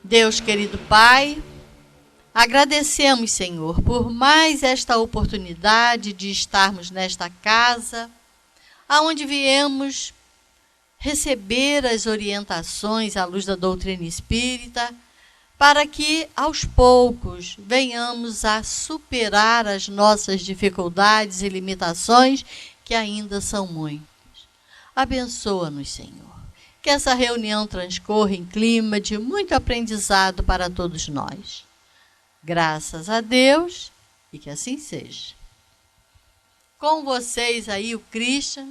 Deus querido Pai, agradecemos, Senhor, por mais esta oportunidade de estarmos nesta casa, aonde viemos receber as orientações à luz da doutrina espírita, para que, aos poucos, venhamos a superar as nossas dificuldades e limitações, que ainda são muitas. Abençoa-nos, Senhor. Que essa reunião transcorra em clima de muito aprendizado para todos nós. Graças a Deus, e que assim seja. Com vocês aí o Christian.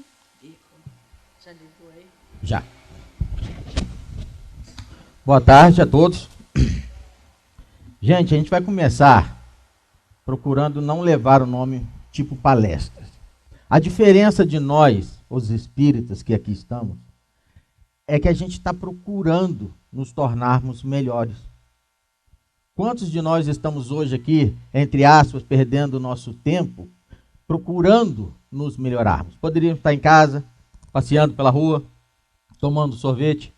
Já ligou aí? Já. Boa tarde a todos. Gente, a gente vai começar procurando não levar o nome tipo palestra. A diferença de nós, os espíritas que aqui estamos, é que a gente está procurando nos tornarmos melhores. Quantos de nós estamos hoje aqui, entre aspas, perdendo o nosso tempo, procurando nos melhorarmos? Poderíamos estar em casa, passeando pela rua, tomando sorvete.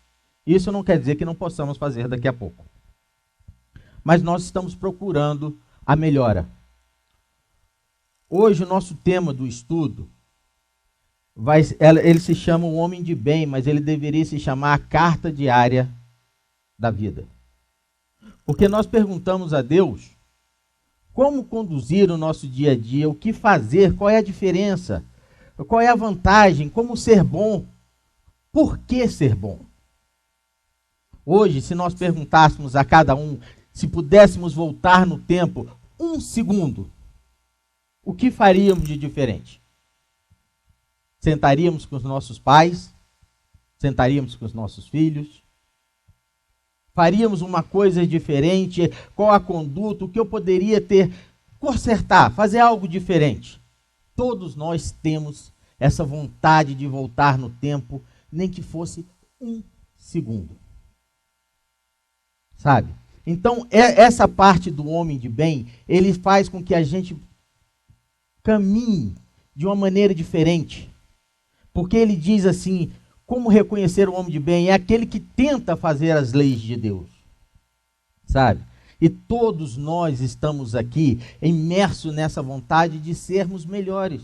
Isso não quer dizer que não possamos fazer daqui a pouco. Mas nós estamos procurando a melhora. Hoje o nosso tema do estudo, ele se chama o Homem de Bem, mas ele deveria se chamar a Carta Diária da Vida. Porque nós perguntamos a Deus como conduzir o nosso dia a dia, o que fazer, qual é a diferença, qual é a vantagem, como ser bom, por que ser bom. Hoje, se nós perguntássemos a cada um, se pudéssemos voltar no tempo, 1 segundo, o que faríamos de diferente? Sentaríamos com os nossos pais? Sentaríamos com os nossos filhos? Faríamos uma coisa diferente? Qual a conduta? O que eu poderia consertar, fazer algo diferente? Todos nós temos essa vontade de voltar no tempo, nem que fosse 1 segundo. Sabe? Então, essa parte do homem de bem, ele faz com que a gente caminhe de uma maneira diferente. Porque ele diz assim, como reconhecer o homem de bem? É aquele que tenta fazer as leis de Deus. Sabe? E todos nós estamos aqui imersos nessa vontade de sermos melhores.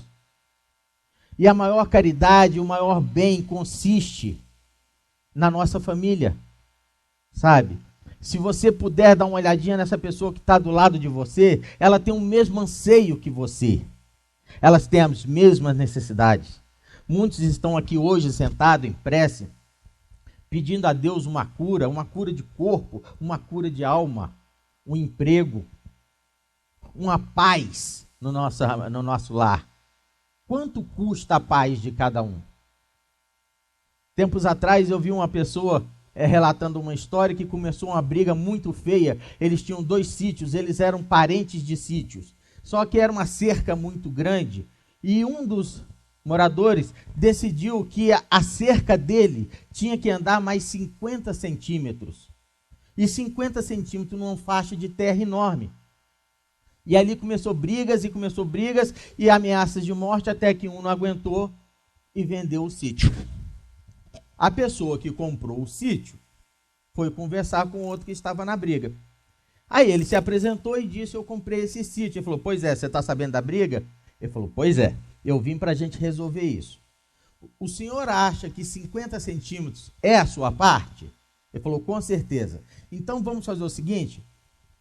E a maior caridade, o maior bem consiste na nossa família. Sabe? Se você puder dar uma olhadinha nessa pessoa que está do lado de você, ela tem o mesmo anseio que você. Elas têm as mesmas necessidades. Muitos estão aqui hoje sentados em prece, pedindo a Deus uma cura de corpo, uma cura de alma, um emprego, uma paz no nosso lar. Quanto custa a paz de cada um? Tempos atrás eu vi uma pessoa relatando uma história que começou uma briga muito feia. Eles tinham 2 sítios, eles eram parentes de sítios. Só que era uma cerca muito grande e um dos moradores decidiu que a cerca dele tinha que andar mais 50 centímetros. E 50 centímetros numa faixa de terra enorme. E ali começou brigas e ameaças de morte, até que um não aguentou e vendeu o sítio. A pessoa que comprou o sítio foi conversar com o outro que estava na briga. Aí ele se apresentou e disse, eu comprei esse sítio. Ele falou, pois é, você está sabendo da briga? Ele falou, pois é, eu vim para a gente resolver isso. O senhor acha que 50 centímetros é a sua parte? Ele falou, com certeza. Então vamos fazer o seguinte,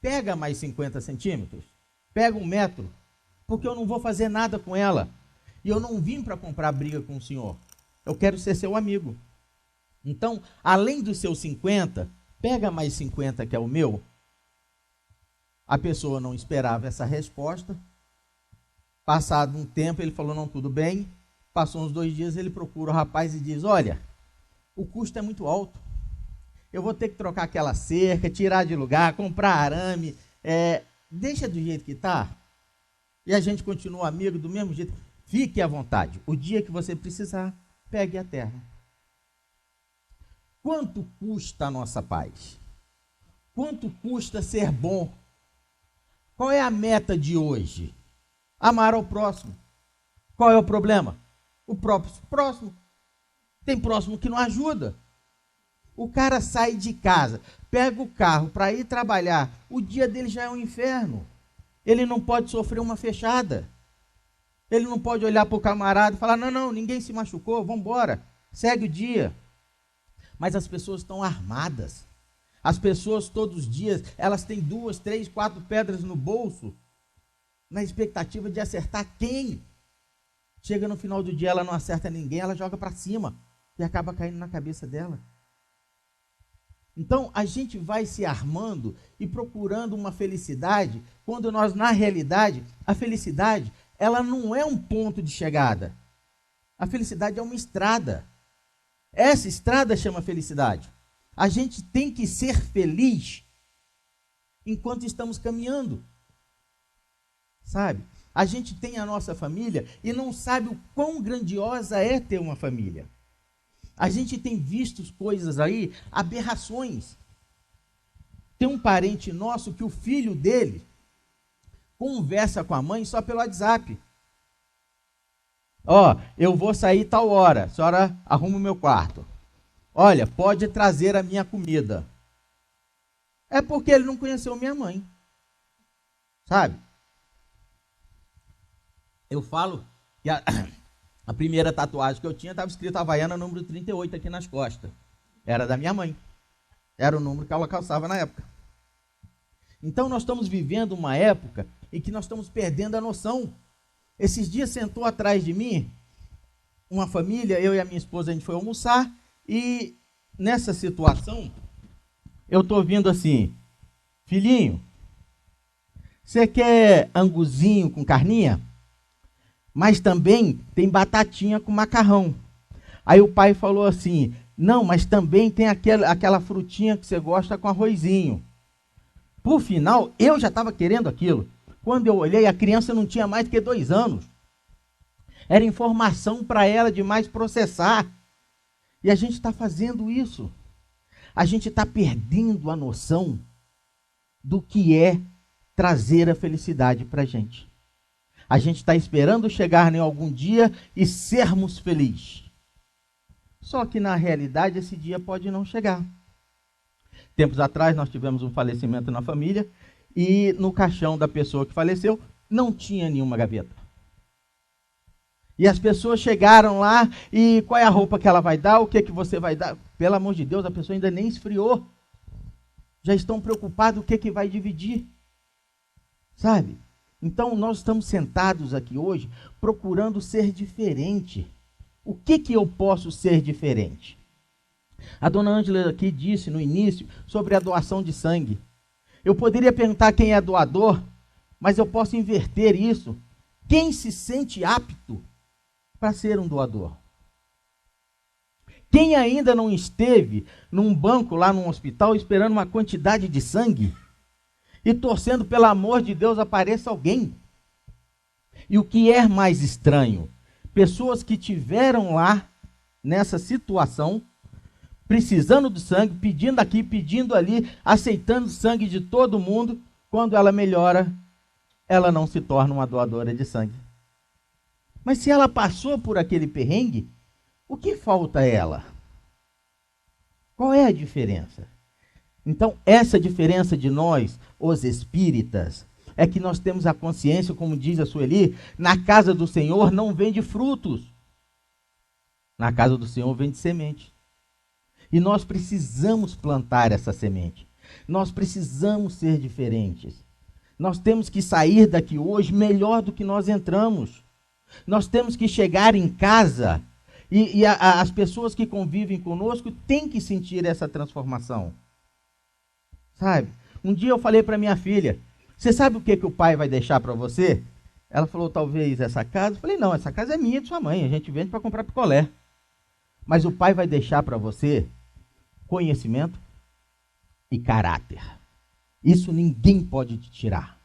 pega mais 50 centímetros, pega 1 metro, porque eu não vou fazer nada com ela. E eu não vim para comprar briga com o senhor. Eu quero ser seu amigo. Então, além dos seus 50, pega mais 50 que é o meu. A pessoa não esperava essa resposta. Passado um tempo, ele falou, não, tudo bem. Passou uns 2 dias, ele procura o rapaz e diz, olha, o custo é muito alto. Eu vou ter que trocar aquela cerca, tirar de lugar, comprar arame. Deixa do jeito que está. E a gente continua amigo do mesmo jeito. Fique à vontade. O dia que você precisar, pegue a terra. Quanto custa a nossa paz? Quanto custa ser bom? Qual é a meta de hoje? Amar ao próximo. Qual é o problema? O próprio próximo. Tem próximo que não ajuda. O cara sai de casa, pega o carro para ir trabalhar, o dia dele já é um inferno. Ele não pode sofrer uma fechada. Ele não pode olhar para o camarada e falar, não, ninguém se machucou, vamos embora, segue o dia. Mas as pessoas estão armadas. As pessoas todos os dias, elas têm 2, 3, 4 pedras no bolso, na expectativa de acertar quem? Chega no final do dia, ela não acerta ninguém, ela joga para cima e acaba caindo na cabeça dela. Então, a gente vai se armando e procurando uma felicidade, quando nós, na realidade, a felicidade, ela não é um ponto de chegada. A felicidade é uma estrada. Essa estrada chama felicidade. A gente tem que ser feliz enquanto estamos caminhando. Sabe? A gente tem a nossa família e não sabe o quão grandiosa é ter uma família. A gente tem visto coisas aí, aberrações. Tem um parente nosso que o filho dele conversa com a mãe só pelo WhatsApp. Eu vou sair tal hora, a senhora arruma o meu quarto. Olha, pode trazer a minha comida. É porque ele não conheceu minha mãe. Sabe? Eu falo que a primeira tatuagem que eu tinha estava escrito Havaiana número 38 aqui nas costas. Era da minha mãe. Era o número que ela calçava na época. Então nós estamos vivendo uma época em que nós estamos perdendo a noção. Esses dias sentou atrás de mim uma família, eu e a minha esposa, a gente foi almoçar, e nessa situação eu estou ouvindo assim, filhinho, você quer anguzinho com carninha? Mas também tem batatinha com macarrão. Aí o pai falou assim, não, mas também tem aquela frutinha que você gosta com arrozinho. Por final, eu já estava querendo aquilo. Quando eu olhei, a criança não tinha mais do que 2 anos. Era informação para ela demais processar. E a gente está fazendo isso. A gente está perdendo a noção do que é trazer a felicidade para a gente. A gente está esperando chegar em algum dia e sermos felizes. Só que na realidade esse dia pode não chegar. Tempos atrás nós tivemos um falecimento na família e no caixão da pessoa que faleceu não tinha nenhuma gaveta. E as pessoas chegaram lá e qual é a roupa que ela vai dar, o que você vai dar? Pelo amor de Deus, a pessoa ainda nem esfriou. Já estão preocupados o que vai dividir. Sabe? Então, nós estamos sentados aqui hoje procurando ser diferente. O que eu posso ser diferente? A dona Ângela aqui disse no início sobre a doação de sangue. Eu poderia perguntar quem é doador, mas eu posso inverter isso. Quem se sente apto para ser um doador? Quem ainda não esteve num banco lá num hospital esperando uma quantidade de sangue? E torcendo, pelo amor de Deus, apareça alguém. E o que é mais estranho? Pessoas que tiveram lá, nessa situação, precisando de sangue, pedindo aqui, pedindo ali, aceitando sangue de todo mundo, quando ela melhora, ela não se torna uma doadora de sangue. Mas se ela passou por aquele perrengue, o que falta a ela? Qual é a diferença? Então, essa diferença de nós, os espíritas, é que nós temos a consciência, como diz a Sueli, na casa do Senhor não vende frutos. Na casa do Senhor vende semente. E nós precisamos plantar essa semente. Nós precisamos ser diferentes. Nós temos que sair daqui hoje melhor do que nós entramos. Nós temos que chegar em casa e as pessoas que convivem conosco têm que sentir essa transformação. Sabe? Um dia eu falei para minha filha, você sabe o que o pai vai deixar para você? Ela falou, talvez essa casa. Eu falei, não, essa casa é minha e de sua mãe, a gente vende para comprar picolé. Mas o pai vai deixar para você conhecimento e caráter. Isso ninguém pode te tirar.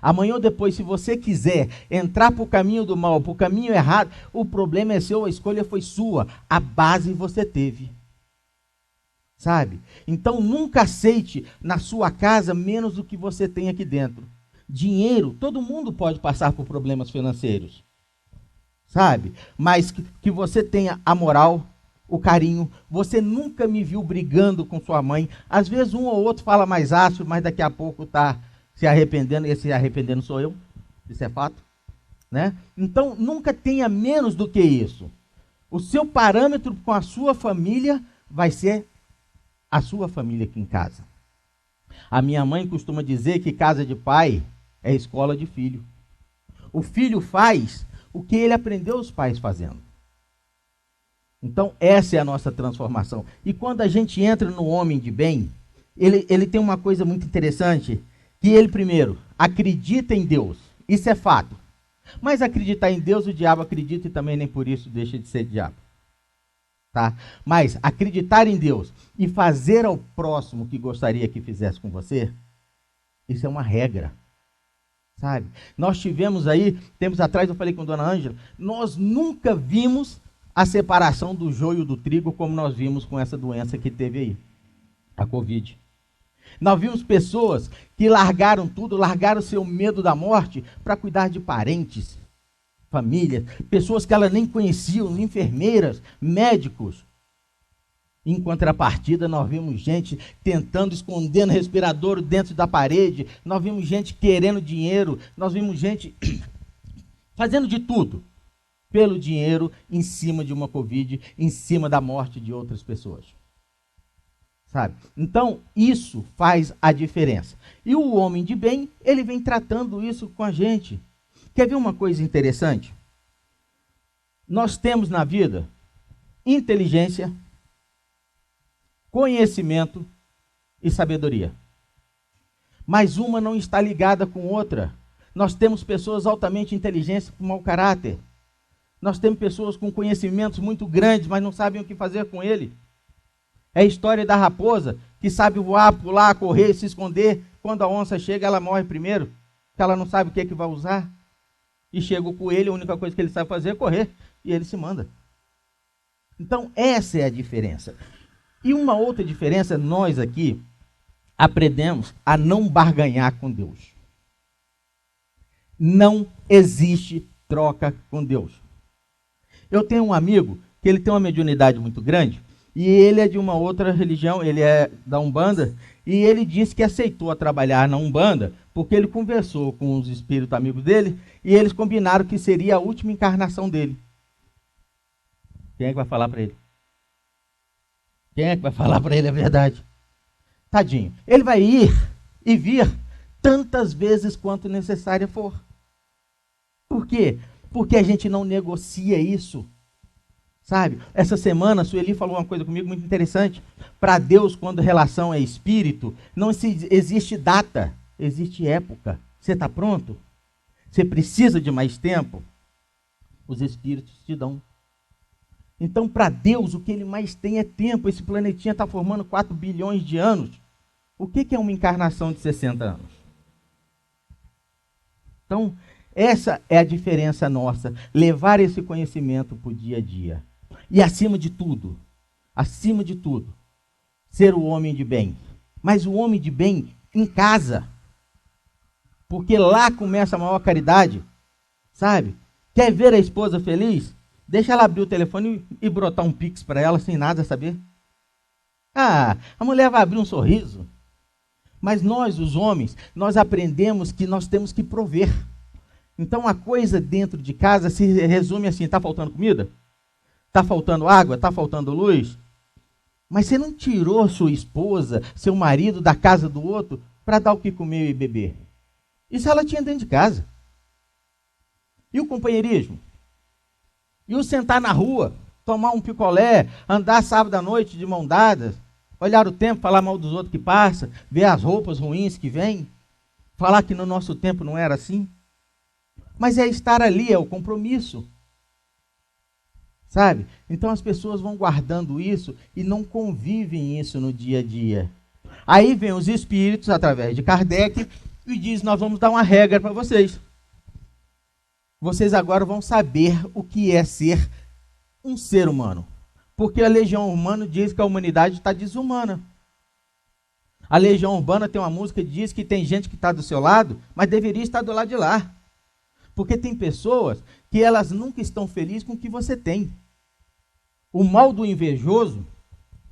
Amanhã ou depois, se você quiser entrar para o caminho do mal, para o caminho errado, o problema é seu, a escolha foi sua, a base você teve. Sabe? Então nunca aceite na sua casa menos do que você tem aqui dentro. Dinheiro, todo mundo pode passar por problemas financeiros. Sabe? Mas que você tenha a moral, o carinho. Você nunca me viu brigando com sua mãe. Às vezes um ou outro fala mais ácido, mas daqui a pouco está se arrependendo. Esse se arrependendo sou eu. Isso é fato. Né? Então, nunca tenha menos do que isso. O seu parâmetro com a sua família vai ser a sua família aqui em casa. A minha mãe costuma dizer que casa de pai é escola de filho. O filho faz o que ele aprendeu os pais fazendo. Então, essa é a nossa transformação. E quando a gente entra no homem de bem, ele tem uma coisa muito interessante, que ele, primeiro, acredita em Deus. Isso é fato. Mas acreditar em Deus, o diabo acredita e também nem por isso deixa de ser diabo. Tá? Mas acreditar em Deus e fazer ao próximo o que gostaria que fizesse com você, isso é uma regra. Sabe? Nós tivemos aí, tempos atrás eu falei com a dona Ângela, nós nunca vimos a separação do joio do trigo como nós vimos com essa doença que teve aí, a Covid. Nós vimos pessoas que largaram tudo, largaram seu medo da morte para cuidar de parentes, famílias, pessoas que elas nem conheciam, enfermeiras, médicos. Em contrapartida, nós vimos gente tentando esconder no respirador dentro da parede, nós vimos gente querendo dinheiro, nós vimos gente fazendo de tudo pelo dinheiro em cima de uma Covid, em cima da morte de outras pessoas. Sabe? Então, isso faz a diferença. E o homem de bem, ele vem tratando isso com a gente. Quer ver uma coisa interessante? Nós temos na vida inteligência, conhecimento e sabedoria. Mas uma não está ligada com outra. Nós temos pessoas altamente inteligentes com mau caráter. Nós temos pessoas com conhecimentos muito grandes, mas não sabem o que fazer com ele. É a história da raposa, que sabe voar, pular, correr, se esconder. Quando a onça chega, ela morre primeiro, porque ela não sabe o que é que vai usar. E chega o coelho, a única coisa que ele sabe fazer é correr, e ele se manda. Então, essa é a diferença. E uma outra diferença, nós aqui aprendemos a não barganhar com Deus. Não existe troca com Deus. Eu tenho um amigo que ele tem uma mediunidade muito grande, e ele é de uma outra religião, ele é da Umbanda, e ele disse que aceitou trabalhar na Umbanda, porque ele conversou com os espíritos amigos dele, e eles combinaram que seria a última encarnação dele. Quem é que vai falar para ele? Quem é que vai falar para ele a verdade? Tadinho. Ele vai ir e vir tantas vezes quanto necessária for. Por quê? Porque a gente não negocia isso. Sabe? Essa semana a Sueli falou uma coisa comigo muito interessante. Para Deus, quando relação é espírito, não existe data, existe época. Você está pronto? Você precisa de mais tempo? Os espíritos te dão. Então, para Deus, o que ele mais tem é tempo. Esse planetinha está formando 4 bilhões de anos. O que é uma encarnação de 60 anos? Então, essa é a diferença nossa. Levar esse conhecimento para o dia a dia. E acima de tudo, ser o homem de bem. Mas o homem de bem em casa. Porque lá começa a maior caridade. Sabe? Quer ver a esposa feliz? Deixa ela abrir o telefone e brotar um pix para ela sem nada saber. Ah, a mulher vai abrir um sorriso. Mas nós, os homens, nós aprendemos que nós temos que prover. Então a coisa dentro de casa se resume assim: está faltando comida? Está faltando água? Está faltando luz? Mas você não tirou sua esposa, seu marido da casa do outro para dar o que comer e beber. Isso ela tinha dentro de casa. E o companheirismo? E o sentar na rua, tomar um picolé, andar sábado à noite de mão dadas, olhar o tempo, falar mal dos outros que passam, ver as roupas ruins que vêm, falar que no nosso tempo não era assim. Mas é estar ali, é o compromisso. Sabe? Então as pessoas vão guardando isso e não convivem isso no dia a dia. Aí vem os espíritos, através de Kardec, e diz: nós vamos dar uma regra para vocês. Vocês agora vão saber o que é ser um ser humano. Porque a Legião Urbana diz que a humanidade está desumana. A Legião Urbana tem uma música que diz que tem gente que está do seu lado, mas deveria estar do lado de lá. Porque tem pessoas que elas nunca estão felizes com o que você tem. O mal do invejoso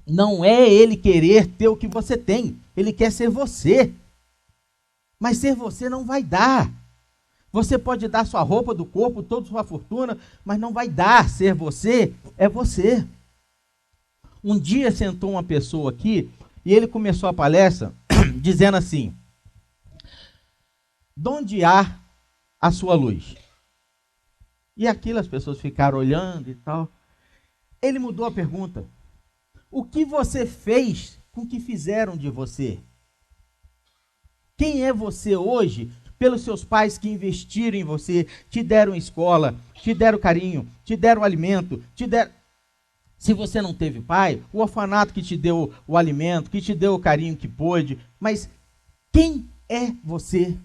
não é ele querer ter o que você tem. Ele quer ser você. Mas ser você não vai dar. Você pode dar sua roupa do corpo, toda sua fortuna, mas não vai dar. Ser você é você. Um dia sentou uma pessoa aqui e ele começou a palestra dizendo assim: de onde há a sua luz? E aquilo as pessoas ficaram olhando e tal. Ele mudou a pergunta: o que você fez com o que fizeram de você? Quem é você hoje pelos seus pais que investiram em você, te deram escola, te deram carinho, te deram alimento, te deram... Se você não teve pai, o orfanato que te deu o alimento, que te deu o carinho que pôde, mas quem é você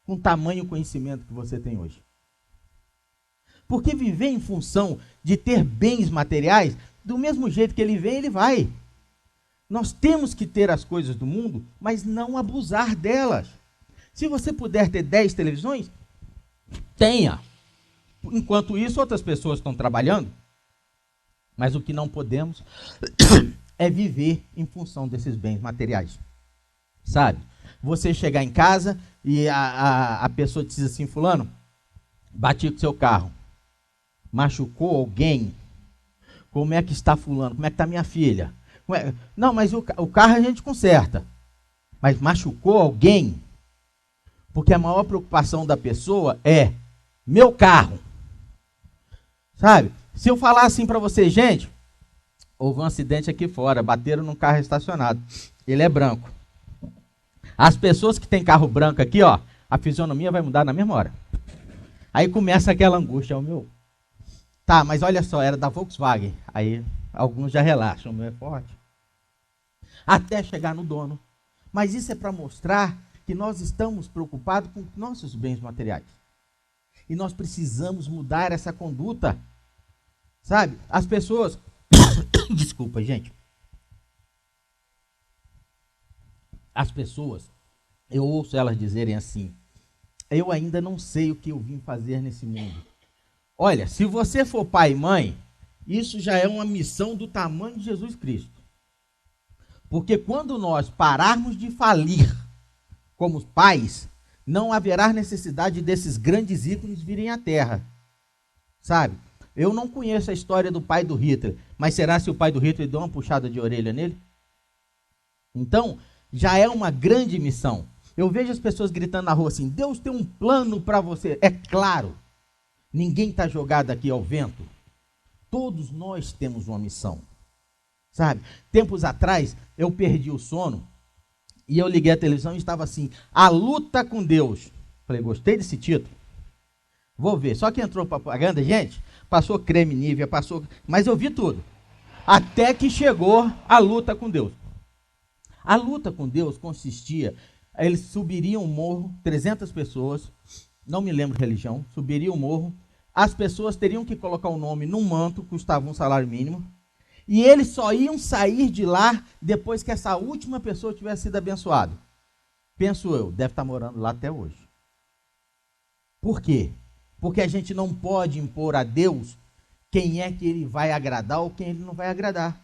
com o tamanho conhecimento que você tem hoje? Porque viver em função de ter bens materiais, do mesmo jeito que ele vem, ele vai. Nós temos que ter as coisas do mundo, mas não abusar delas. Se você puder ter 10 televisões, tenha. Enquanto isso, outras pessoas estão trabalhando. Mas o que não podemos é viver em função desses bens materiais. Sabe? Você chegar em casa e a pessoa te diz assim: fulano, bati com seu carro. Machucou alguém? Como é que está fulano? Como é que está minha filha? Não, mas o carro a gente conserta. Mas machucou alguém? Porque a maior preocupação da pessoa é meu carro. Sabe? Se eu falar assim para você: gente, houve um acidente aqui fora, bateram num carro estacionado. Ele é branco. As pessoas que têm carro branco aqui, ó, a fisionomia vai mudar na mesma hora. Aí começa aquela angústia: o meu... Tá, mas olha só, era da Volkswagen. Aí alguns já relaxam, o meu é forte. Até chegar no dono. Mas isso é para mostrar que nós estamos preocupados com nossos bens materiais. E nós precisamos mudar essa conduta. Sabe? As pessoas... Desculpa, gente. As pessoas, eu ouço elas dizerem assim: eu ainda não sei o que eu vim fazer nesse mundo. Olha, se você for pai e mãe, isso já é uma missão do tamanho de Jesus Cristo. Porque quando nós pararmos de falir como pais, não haverá necessidade desses grandes ícones virem à Terra. Sabe? Eu não conheço a história do pai do Hitler, mas será se o pai do Hitler deu uma puxada de orelha nele? Então, já é uma grande missão. Eu vejo as pessoas gritando na rua assim: Deus tem um plano para você. É claro, ninguém está jogado aqui ao vento. Todos nós temos uma missão. Sabe? Tempos atrás, eu perdi o sono e eu liguei a televisão e estava assim: a luta com Deus. Falei, gostei desse título. Vou ver. Só que entrou propaganda, gente, passou creme Nivea, passou... Mas eu vi tudo. Até que chegou a luta com Deus. A luta com Deus consistia... Eles subiriam um morro, 300 pessoas, não me lembro religião, subiriam um morro. As pessoas teriam que colocar o nome num manto, custava um salário mínimo. E eles só iam sair de lá depois que essa última pessoa tivesse sido abençoada. Penso eu, deve estar morando lá até hoje. Por quê? Porque a gente não pode impor a Deus quem é que ele vai agradar ou quem ele não vai agradar.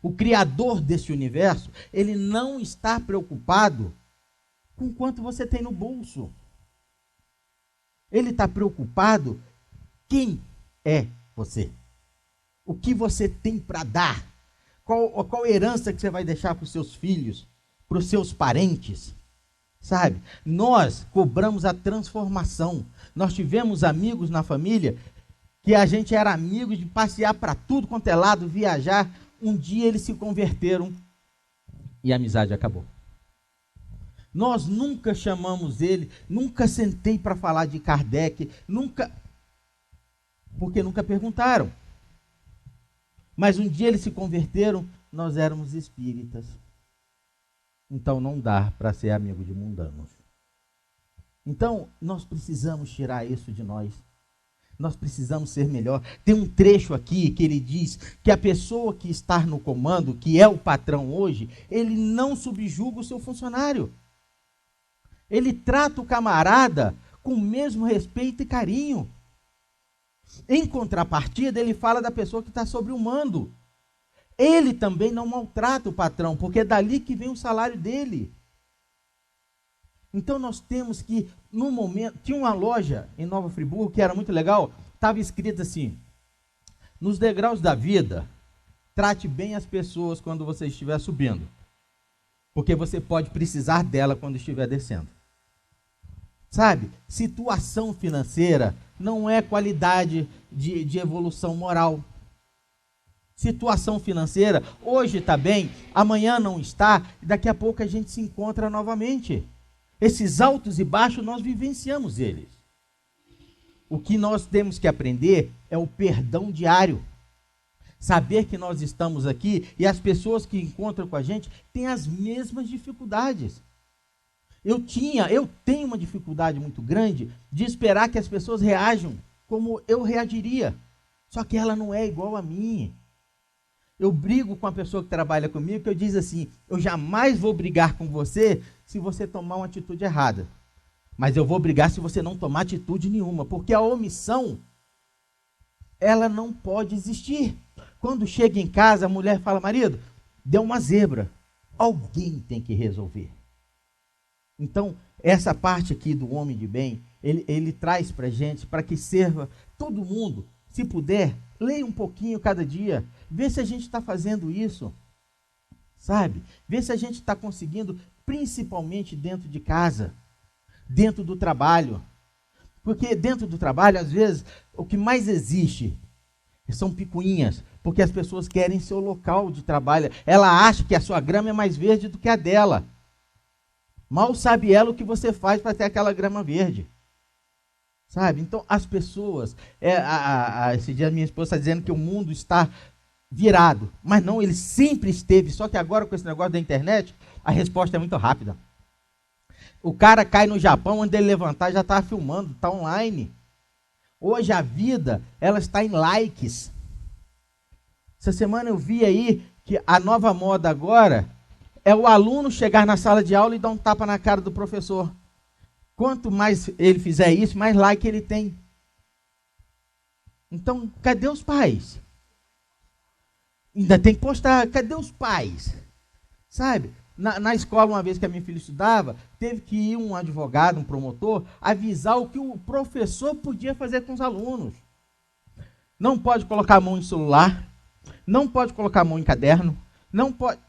O Criador desse universo, ele não está preocupado com quanto você tem no bolso. Ele está preocupado quem é você. O que você tem para dar? Qual herança que você vai deixar para os seus filhos, para os seus parentes? Sabe? Nós cobramos a transformação. Nós tivemos amigos na família que a gente era amigo de passear para tudo quanto é lado, viajar. Um dia eles se converteram e a amizade acabou. Nós nunca chamamos ele, nunca sentei para falar de Kardec, porque nunca perguntaram. Mas um dia eles se converteram, nós éramos espíritas. Então não dá para ser amigo de mundanos. Então nós precisamos tirar isso de nós. Nós precisamos ser melhor. Tem um trecho aqui que ele diz que a pessoa que está no comando, que é o patrão hoje, ele não subjuga o seu funcionário. Ele trata o camarada com o mesmo respeito e carinho. Em contrapartida, ele fala da pessoa que está sobre o mando. Ele também não maltrata o patrão, porque é dali que vem o salário dele. Então nós temos que, no momento, tinha uma loja em Nova Friburgo que era muito legal, estava escrito assim: nos degraus da vida, trate bem as pessoas quando você estiver subindo, porque você pode precisar dela quando estiver descendo. Sabe, situação financeira não é qualidade de evolução moral. Situação financeira, hoje está bem, amanhã não está, e daqui a pouco a gente se encontra novamente. Esses altos e baixos nós vivenciamos eles. O que nós temos que aprender é o perdão diário. Saber que nós estamos aqui e as pessoas que encontram com a gente têm as mesmas dificuldades. Eu tenho uma dificuldade muito grande de esperar que as pessoas reajam como eu reagiria. Só que ela não é igual a mim. Eu brigo com a pessoa que trabalha comigo, que eu digo assim: eu jamais vou brigar com você se você tomar uma atitude errada. Mas eu vou brigar se você não tomar atitude nenhuma, porque a omissão, ela não pode existir. Quando chega em casa, a mulher fala: marido, deu uma zebra. Alguém tem que resolver. Então, essa parte aqui do homem de bem, ele traz para a gente, para que serva todo mundo. Se puder, leia um pouquinho cada dia. Vê se a gente está fazendo isso. Sabe? Vê se a gente está conseguindo, principalmente dentro de casa, dentro do trabalho. Porque dentro do trabalho, às vezes, o que mais existe são picuinhas. Porque as pessoas querem seu local de trabalho. Ela acha que a sua grama é mais verde do que a dela. Mal sabe ela o que você faz para ter aquela grama verde. Sabe? Então, as pessoas... esse dia minha esposa está dizendo que o mundo está virado. Mas não, ele sempre esteve. Só que agora, com esse negócio da internet, a resposta é muito rápida. O cara cai no Japão, onde ele levantar, já está filmando, está online. Hoje a vida, ela está em likes. Essa semana eu vi aí que a nova moda agora é o aluno chegar na sala de aula e dar um tapa na cara do professor. Quanto mais ele fizer isso, mais like ele tem. Então, cadê os pais? Ainda tem que postar, cadê os pais? Sabe? Na escola, uma vez que a minha filha estudava, teve que ir um advogado, um promotor, avisar o que o professor podia fazer com os alunos. Não pode colocar a mão em celular, não pode colocar a mão em caderno, não pode...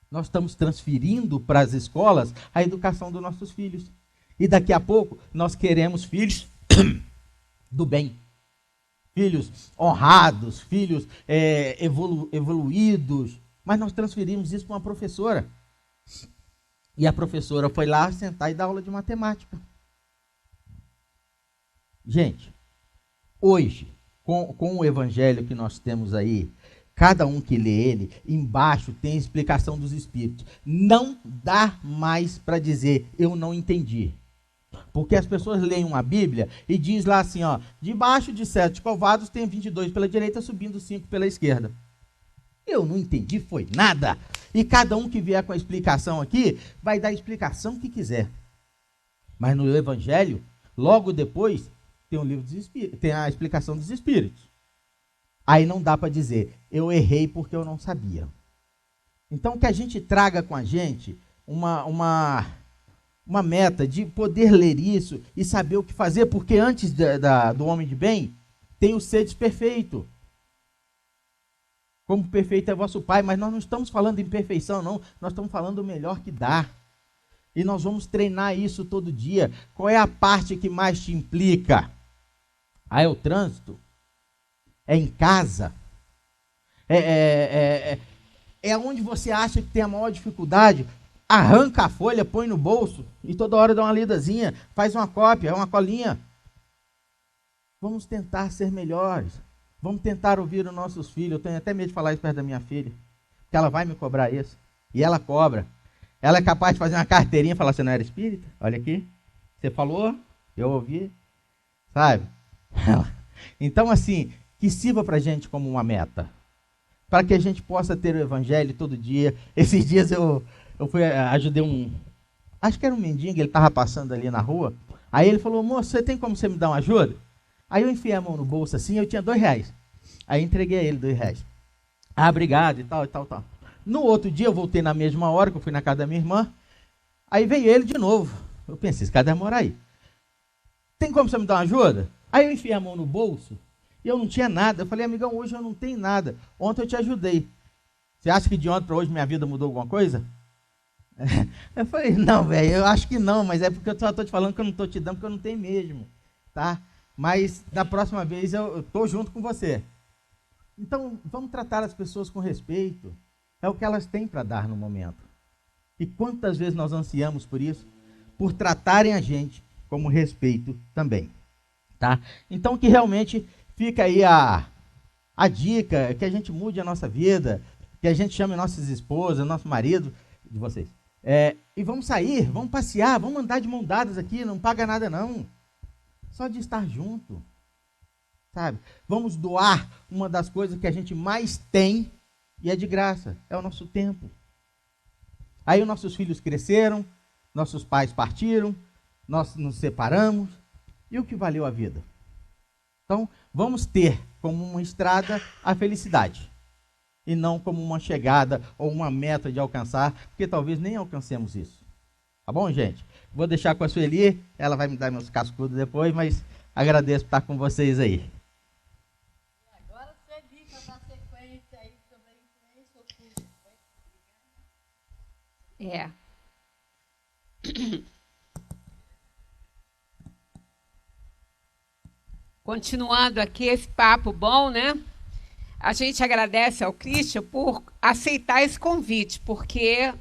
Nós estamos transferindo para as escolas a educação dos nossos filhos. E daqui a pouco, nós queremos filhos do bem. Filhos honrados, filhos evoluídos. Mas nós transferimos isso para uma professora. E a professora foi lá sentar e dar aula de matemática. Gente, hoje, com o evangelho que nós temos aí, cada um que lê ele, embaixo tem a explicação dos Espíritos. Não dá mais para dizer, eu não entendi. Porque as pessoas leem uma Bíblia e diz lá assim, ó, debaixo de 7 covados tem 22 pela direita, subindo 5 pela esquerda. Eu não entendi, foi nada. E cada um que vier com a explicação aqui, vai dar a explicação que quiser. Mas no Evangelho, logo depois, tem o livro dos Espíritos, tem a explicação dos Espíritos. Aí não dá para dizer, eu errei porque eu não sabia. Então que a gente traga com a gente uma meta de poder ler isso e saber o que fazer, porque antes do homem de bem, tem o seres perfeito. Como perfeito é vosso Pai, mas nós não estamos falando em perfeição, não. Nós estamos falando o melhor que dá. E nós vamos treinar isso todo dia. Qual é a parte que mais te implica? É o trânsito? É em casa? É onde você acha que tem a maior dificuldade? Arranca a folha, põe no bolso e toda hora dá uma lidazinha, faz uma cópia, uma colinha. Vamos tentar ser melhores. Vamos tentar ouvir os nossos filhos. Eu tenho até medo de falar isso perto da minha filha, porque ela vai me cobrar isso. E ela cobra. Ela é capaz de fazer uma carteirinha e falar, você não era espírita? Olha aqui. Você falou, eu ouvi. Sabe? Então, assim, que sirva para a gente como uma meta. Para que a gente possa ter o evangelho todo dia. Esses dias eu ajudei acho que era um mendigo, ele estava passando ali na rua. Aí ele falou, moço, você tem como você me dar uma ajuda? Aí eu enfiei a mão no bolso assim, eu tinha R$2. Aí entreguei a ele R$2. Ah, obrigado e tal, e tal, tal. No outro dia eu voltei na mesma hora que eu fui na casa da minha irmã. Aí veio ele de novo. Eu pensei, esse cara deve morar aí. Tem como você me dar uma ajuda? Aí eu enfiei a mão no bolso e eu não tinha nada. Eu falei, amigão, hoje eu não tenho nada. Ontem eu te ajudei. Você acha que de ontem para hoje minha vida mudou alguma coisa? Eu falei, não, velho, eu acho que não, mas é porque eu só estou te falando que eu não estou te dando, porque eu não tenho mesmo, tá? Mas da próxima vez eu estou junto com você. Então, vamos tratar as pessoas com respeito. É o que elas têm para dar no momento. E quantas vezes nós ansiamos por isso? Por tratarem a gente como respeito também, tá? Então, que realmente fica aí a dica, que a gente mude a nossa vida, que a gente chame nossas esposas, nosso marido, de vocês. E vamos sair, vamos passear, vamos andar de mão dadas aqui, não paga nada não. Só de estar junto, sabe? Vamos doar uma das coisas que a gente mais tem e é de graça, é o nosso tempo. Aí os nossos filhos cresceram, nossos pais partiram, nós nos separamos, e o que valeu a vida? Então, vamos ter como uma estrada a felicidade, e não como uma chegada ou uma meta de alcançar, porque talvez nem alcancemos isso. Tá bom, gente? Vou deixar com a Sueli, ela vai me dar meus cascudos depois, mas agradeço por estar com vocês aí. Agora você diz para dar sequência aí sobre a influência oculta. Continuando aqui esse papo bom, né? A gente agradece ao Christian por aceitar esse convite, porque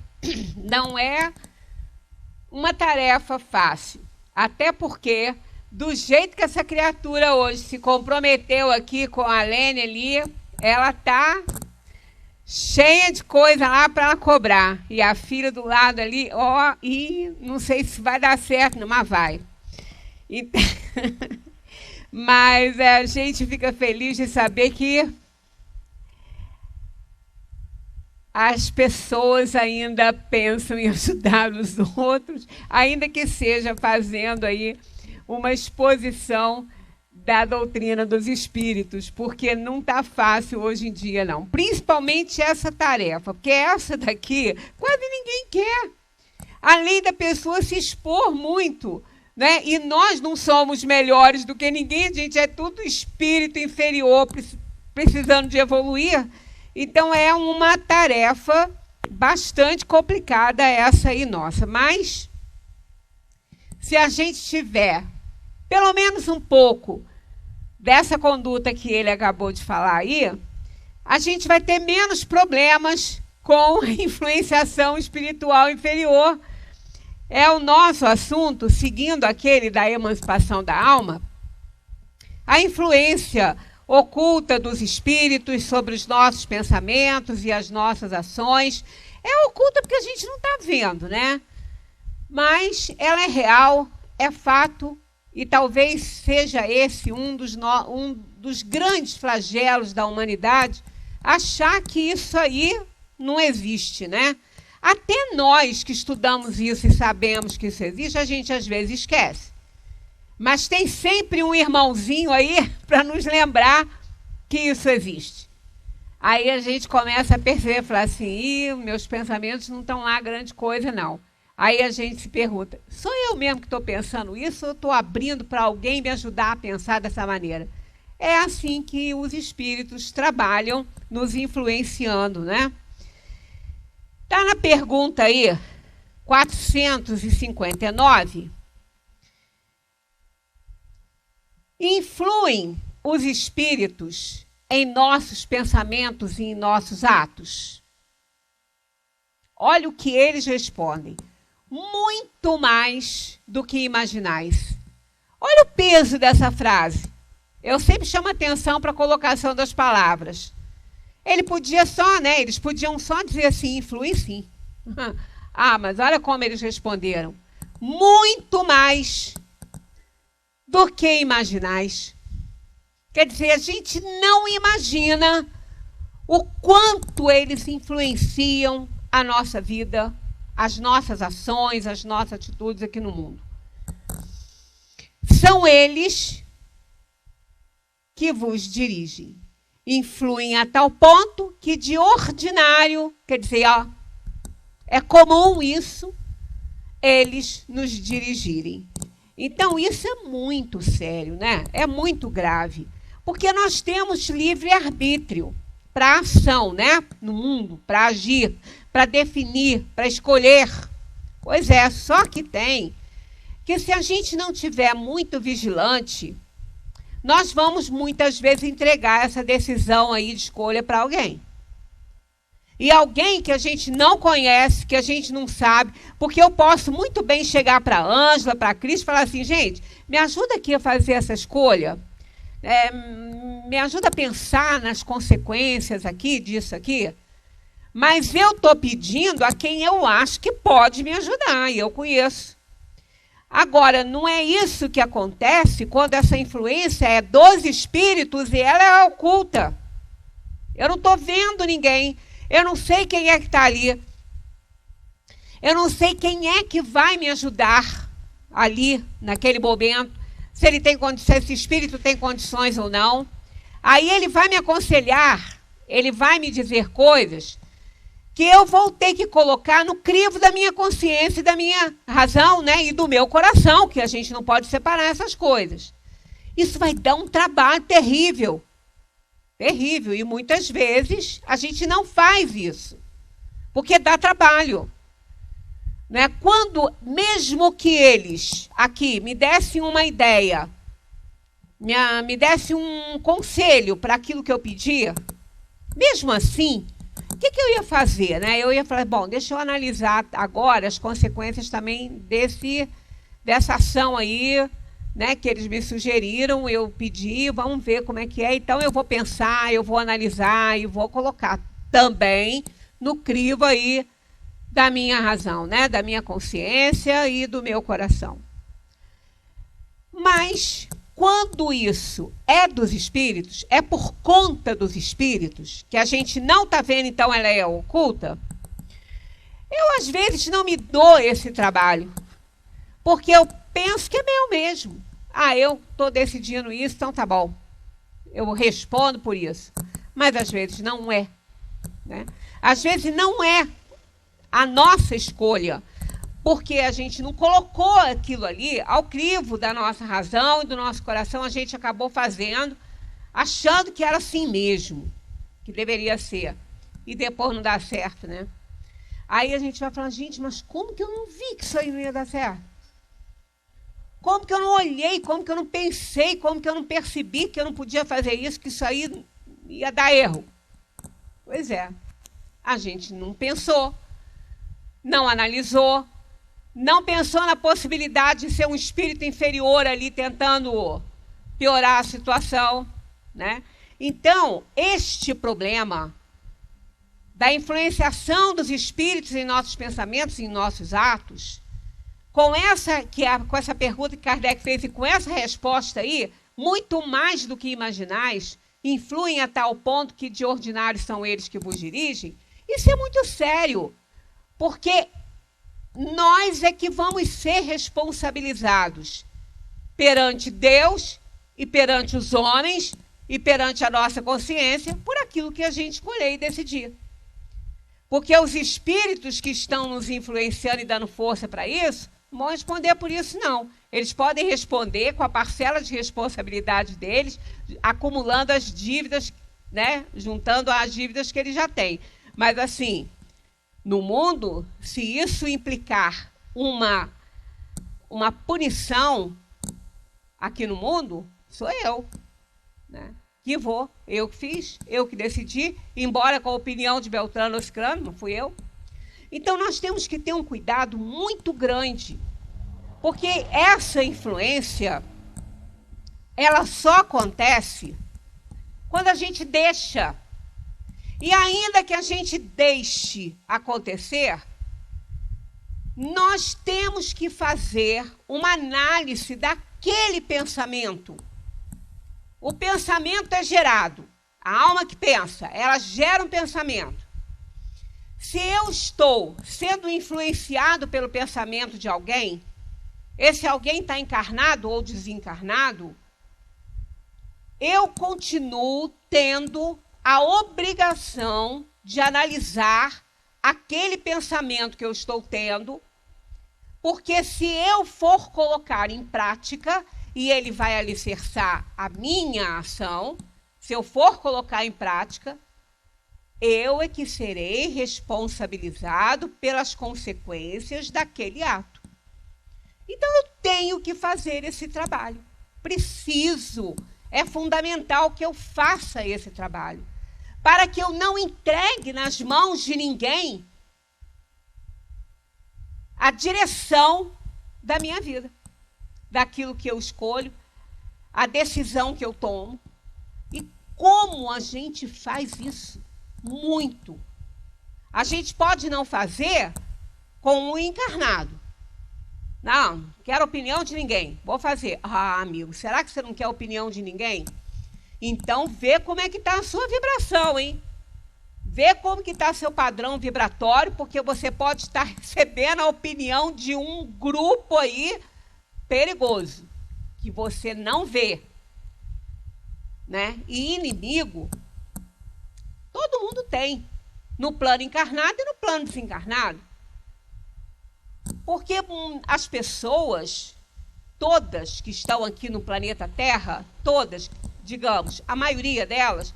não é uma tarefa fácil. Até porque, do jeito que essa criatura hoje se comprometeu aqui com a Lene ali, ela tá cheia de coisa lá para ela cobrar. E a filha do lado ali, ó, e não sei se vai dar certo, não, mas vai. Então, mas a gente fica feliz de saber que as pessoas ainda pensam em ajudar os outros, ainda que seja fazendo aí uma exposição da doutrina dos espíritos, porque não está fácil hoje em dia, não. Principalmente essa tarefa, porque essa daqui quase ninguém quer. Além da pessoa se expor muito, né? E nós não somos melhores do que ninguém, a gente é tudo espírito inferior, precisando de evoluir. Então, é uma tarefa bastante complicada essa aí nossa. Mas, se a gente tiver pelo menos um pouco dessa conduta que ele acabou de falar aí, a gente vai ter menos problemas com a influenciação espiritual inferior. É o nosso assunto, seguindo aquele da emancipação da alma, a influência oculta dos espíritos sobre os nossos pensamentos e as nossas ações. É oculta porque a gente não está vendo, né? Mas ela é real, é fato, e talvez seja esse um dos grandes flagelos da humanidade, achar que isso aí não existe, né? Até nós que estudamos isso e sabemos que isso existe, a gente às vezes esquece. Mas tem sempre um irmãozinho aí para nos lembrar que isso existe. Aí a gente começa a perceber, falar assim, meus pensamentos não estão lá grande coisa, não. Aí a gente se pergunta, sou eu mesmo que estou pensando isso ou estou abrindo para alguém me ajudar a pensar dessa maneira? É assim que os espíritos trabalham, nos influenciando, né? Está na pergunta aí, 459. Influem os espíritos em nossos pensamentos e em nossos atos? Olha o que eles respondem. Muito mais do que imaginais. Olha o peso dessa frase. Eu sempre chamo atenção para a colocação das palavras. Ele podia só, né? Eles podiam só dizer assim, influem sim. Ah, mas olha como eles responderam. Muito mais do que imaginais. Quer dizer, a gente não imagina o quanto eles influenciam a nossa vida, as nossas ações, as nossas atitudes aqui no mundo. São eles que vos dirigem. Influem a tal ponto que de ordinário, quer dizer, ó, é comum isso, eles nos dirigirem. Então, isso é muito sério, né? É muito grave. Porque nós temos livre-arbítrio para ação, né? No mundo, para agir, para definir, para escolher. Pois é, só que tem que se a gente não tiver muito vigilante, nós vamos muitas vezes entregar essa decisão aí de escolha para alguém. E alguém que a gente não conhece, que a gente não sabe, porque eu posso muito bem chegar para a Ângela, para a Cris, e falar assim, gente, me ajuda aqui a fazer essa escolha, me ajuda a pensar nas consequências aqui, disso aqui, mas eu estou pedindo a quem eu acho que pode me ajudar, e eu conheço. Agora, não é isso que acontece quando essa influência é dos espíritos e ela é oculta. Eu não estou vendo ninguém. Eu não sei quem é que está ali. Eu não sei quem é que vai me ajudar ali, naquele momento. Se ele tem condições, se esse espírito tem condições ou não. Aí ele vai me aconselhar, ele vai me dizer coisas que eu vou ter que colocar no crivo da minha consciência e da minha razão, né? E do meu coração, que a gente não pode separar essas coisas. Isso vai dar um trabalho terrível. Terrível. E muitas vezes a gente não faz isso, porque dá trabalho. Né? Quando, mesmo que eles aqui me dessem uma ideia, me dessem um conselho para aquilo que eu pedia, mesmo assim, o que eu ia fazer? Né? Eu ia falar, bom, deixa eu analisar agora as consequências também dessa ação aí, né, que eles me sugeriram, eu pedi, vamos ver como é que é. Então eu vou pensar, eu vou analisar e vou colocar também no crivo aí da minha razão, né, da minha consciência e do meu coração. Mas quando isso é dos espíritos, é por conta dos espíritos, que a gente não está vendo, então ela é oculta, eu às vezes não me dou esse trabalho, porque eu penso que é meu mesmo. Ah, eu estou decidindo isso, então tá bom. Eu respondo por isso. Mas às vezes não é. Né? Às vezes não é a nossa escolha, porque a gente não colocou aquilo ali ao crivo da nossa razão e do nosso coração, a gente acabou fazendo, achando que era assim mesmo, que deveria ser. E depois não dá certo, né? Aí a gente vai falando, gente, mas como que eu não vi que isso aí não ia dar certo? Como que eu não olhei, como que eu não pensei, como que eu não percebi que eu não podia fazer isso, que isso aí ia dar erro? Pois é, a gente não pensou, não analisou, não pensou na possibilidade de ser um espírito inferior ali tentando piorar a situação, né? Então, este problema da influenciação dos espíritos em nossos pensamentos e em nossos atos, com essa pergunta que Kardec fez e com essa resposta aí, muito mais do que imaginais, influem a tal ponto que de ordinário são eles que vos dirigem, isso é muito sério, porque nós é que vamos ser responsabilizados perante Deus e perante os homens e perante a nossa consciência por aquilo que a gente escolher e decidir. Porque os espíritos que estão nos influenciando e dando força para isso, não vão responder por isso, não. Eles podem responder com a parcela de responsabilidade deles, acumulando as dívidas, né? Juntando as dívidas que eles já têm. Mas, assim, no mundo, se isso implicar uma punição aqui no mundo, sou eu, né? Que vou, eu que fiz, eu que decidi, embora com a opinião de Beltrano ou Cicrano, não fui eu. Então, nós temos que ter um cuidado muito grande, porque essa influência, ela só acontece quando a gente deixa. E ainda que a gente deixe acontecer, nós temos que fazer uma análise daquele pensamento. O pensamento é gerado. A alma que pensa, ela gera um pensamento. Se eu estou sendo influenciado pelo pensamento de alguém, esse alguém está encarnado ou desencarnado, eu continuo tendo a obrigação de analisar aquele pensamento que eu estou tendo, porque se eu for colocar em prática, e ele vai alicerçar a minha ação, se eu for colocar em prática, eu é que serei responsabilizado pelas consequências daquele ato. Então, eu tenho que fazer esse trabalho. Preciso, é fundamental que eu faça esse trabalho, para que eu não entregue nas mãos de ninguém a direção da minha vida, daquilo que eu escolho, a decisão que eu tomo. E como a gente faz isso? Muito. A gente pode não fazer com o encarnado. Não quero opinião de ninguém, vou fazer. Ah, amigo, será que você não quer opinião de ninguém? Então vê como é que está a sua vibração, hein? Vê como que está seu padrão vibratório, porque você pode estar recebendo a opinião de um grupo aí perigoso, que você não vê, né? E inimigo, todo mundo tem, no plano encarnado e no plano desencarnado. Porque as pessoas, todas que estão aqui no planeta Terra, todas, digamos, a maioria delas,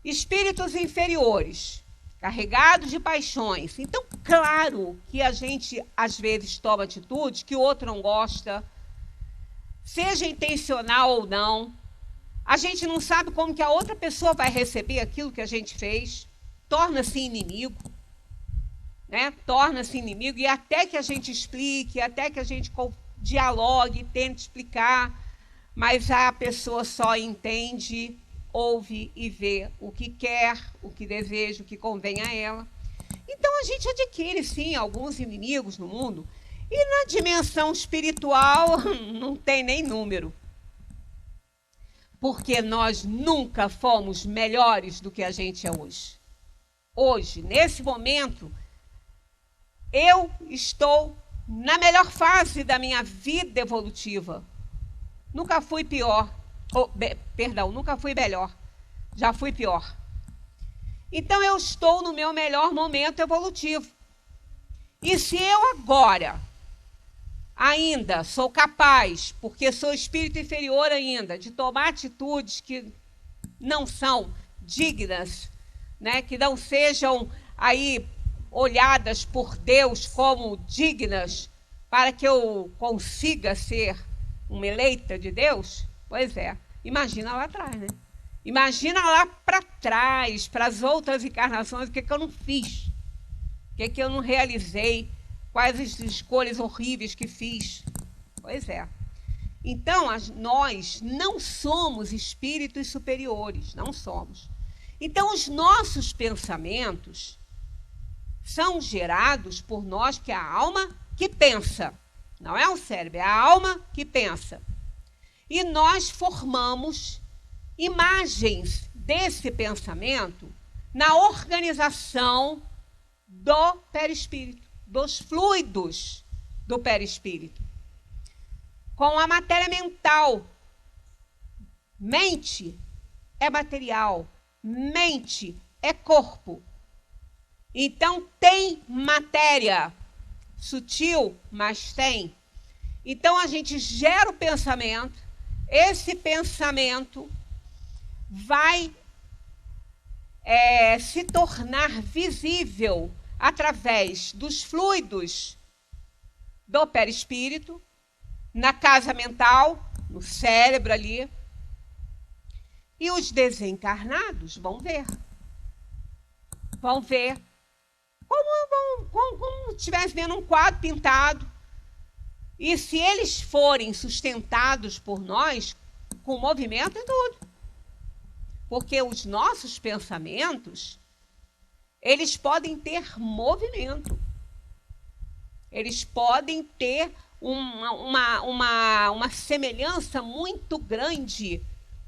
espíritos inferiores, carregados de paixões. Então, claro que a gente, às vezes, toma atitudes que o outro não gosta, seja intencional ou não. A gente não sabe como que a outra pessoa vai receber aquilo que a gente fez. Torna-se inimigo, né? Torna-se inimigo, e até que a gente explique, até que a gente dialogue, tente explicar, mas a pessoa só entende, ouve e vê o que quer, o que deseja, o que convém a ela. Então a gente adquire, sim, alguns inimigos no mundo, e na dimensão espiritual não tem nem número. Porque nós nunca fomos melhores do que a gente é hoje. Hoje, nesse momento, eu estou na melhor fase da minha vida evolutiva. Nunca fui pior. Nunca fui melhor. Já fui pior. Então, eu estou no meu melhor momento evolutivo. E se eu agora ainda sou capaz, porque sou espírito inferior ainda, de tomar atitudes que não são dignas, né, que não sejam aí olhadas por Deus como dignas para que eu consiga ser uma eleita de Deus, pois é, imagina lá atrás, né? Imagina lá para trás, para as outras encarnações, o que eu não fiz, o que eu não realizei, quais as escolhas horríveis que fiz. Pois é. Então, nós não somos espíritos superiores, não somos. Então, os nossos pensamentos são gerados por nós, que é a alma que pensa. Não é o cérebro, é a alma que pensa. E nós formamos imagens desse pensamento na organização do perispírito, dos fluidos do perispírito. Com a matéria mental. Mente é material, mente é corpo. Então, tem matéria sutil, mas tem. Então, a gente gera o pensamento, esse pensamento vai se tornar visível através dos fluidos do perispírito, na casa mental, no cérebro ali. E os desencarnados vão ver. Vão ver como se estivesse vendo um quadro pintado. E se eles forem sustentados por nós, com movimento e tudo. Porque os nossos pensamentos, eles podem ter movimento. Eles podem ter uma semelhança muito grande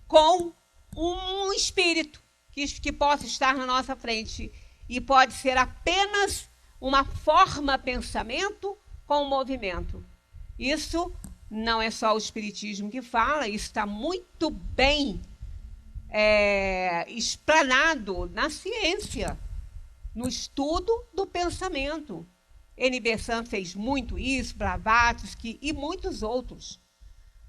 com um espírito que possa estar na nossa frente. E pode ser apenas uma forma pensamento com movimento. Isso não é só o espiritismo que fala, isso está muito bem explanado na ciência, no estudo do pensamento. N.B. Sun fez muito isso, Blavatsky e muitos outros.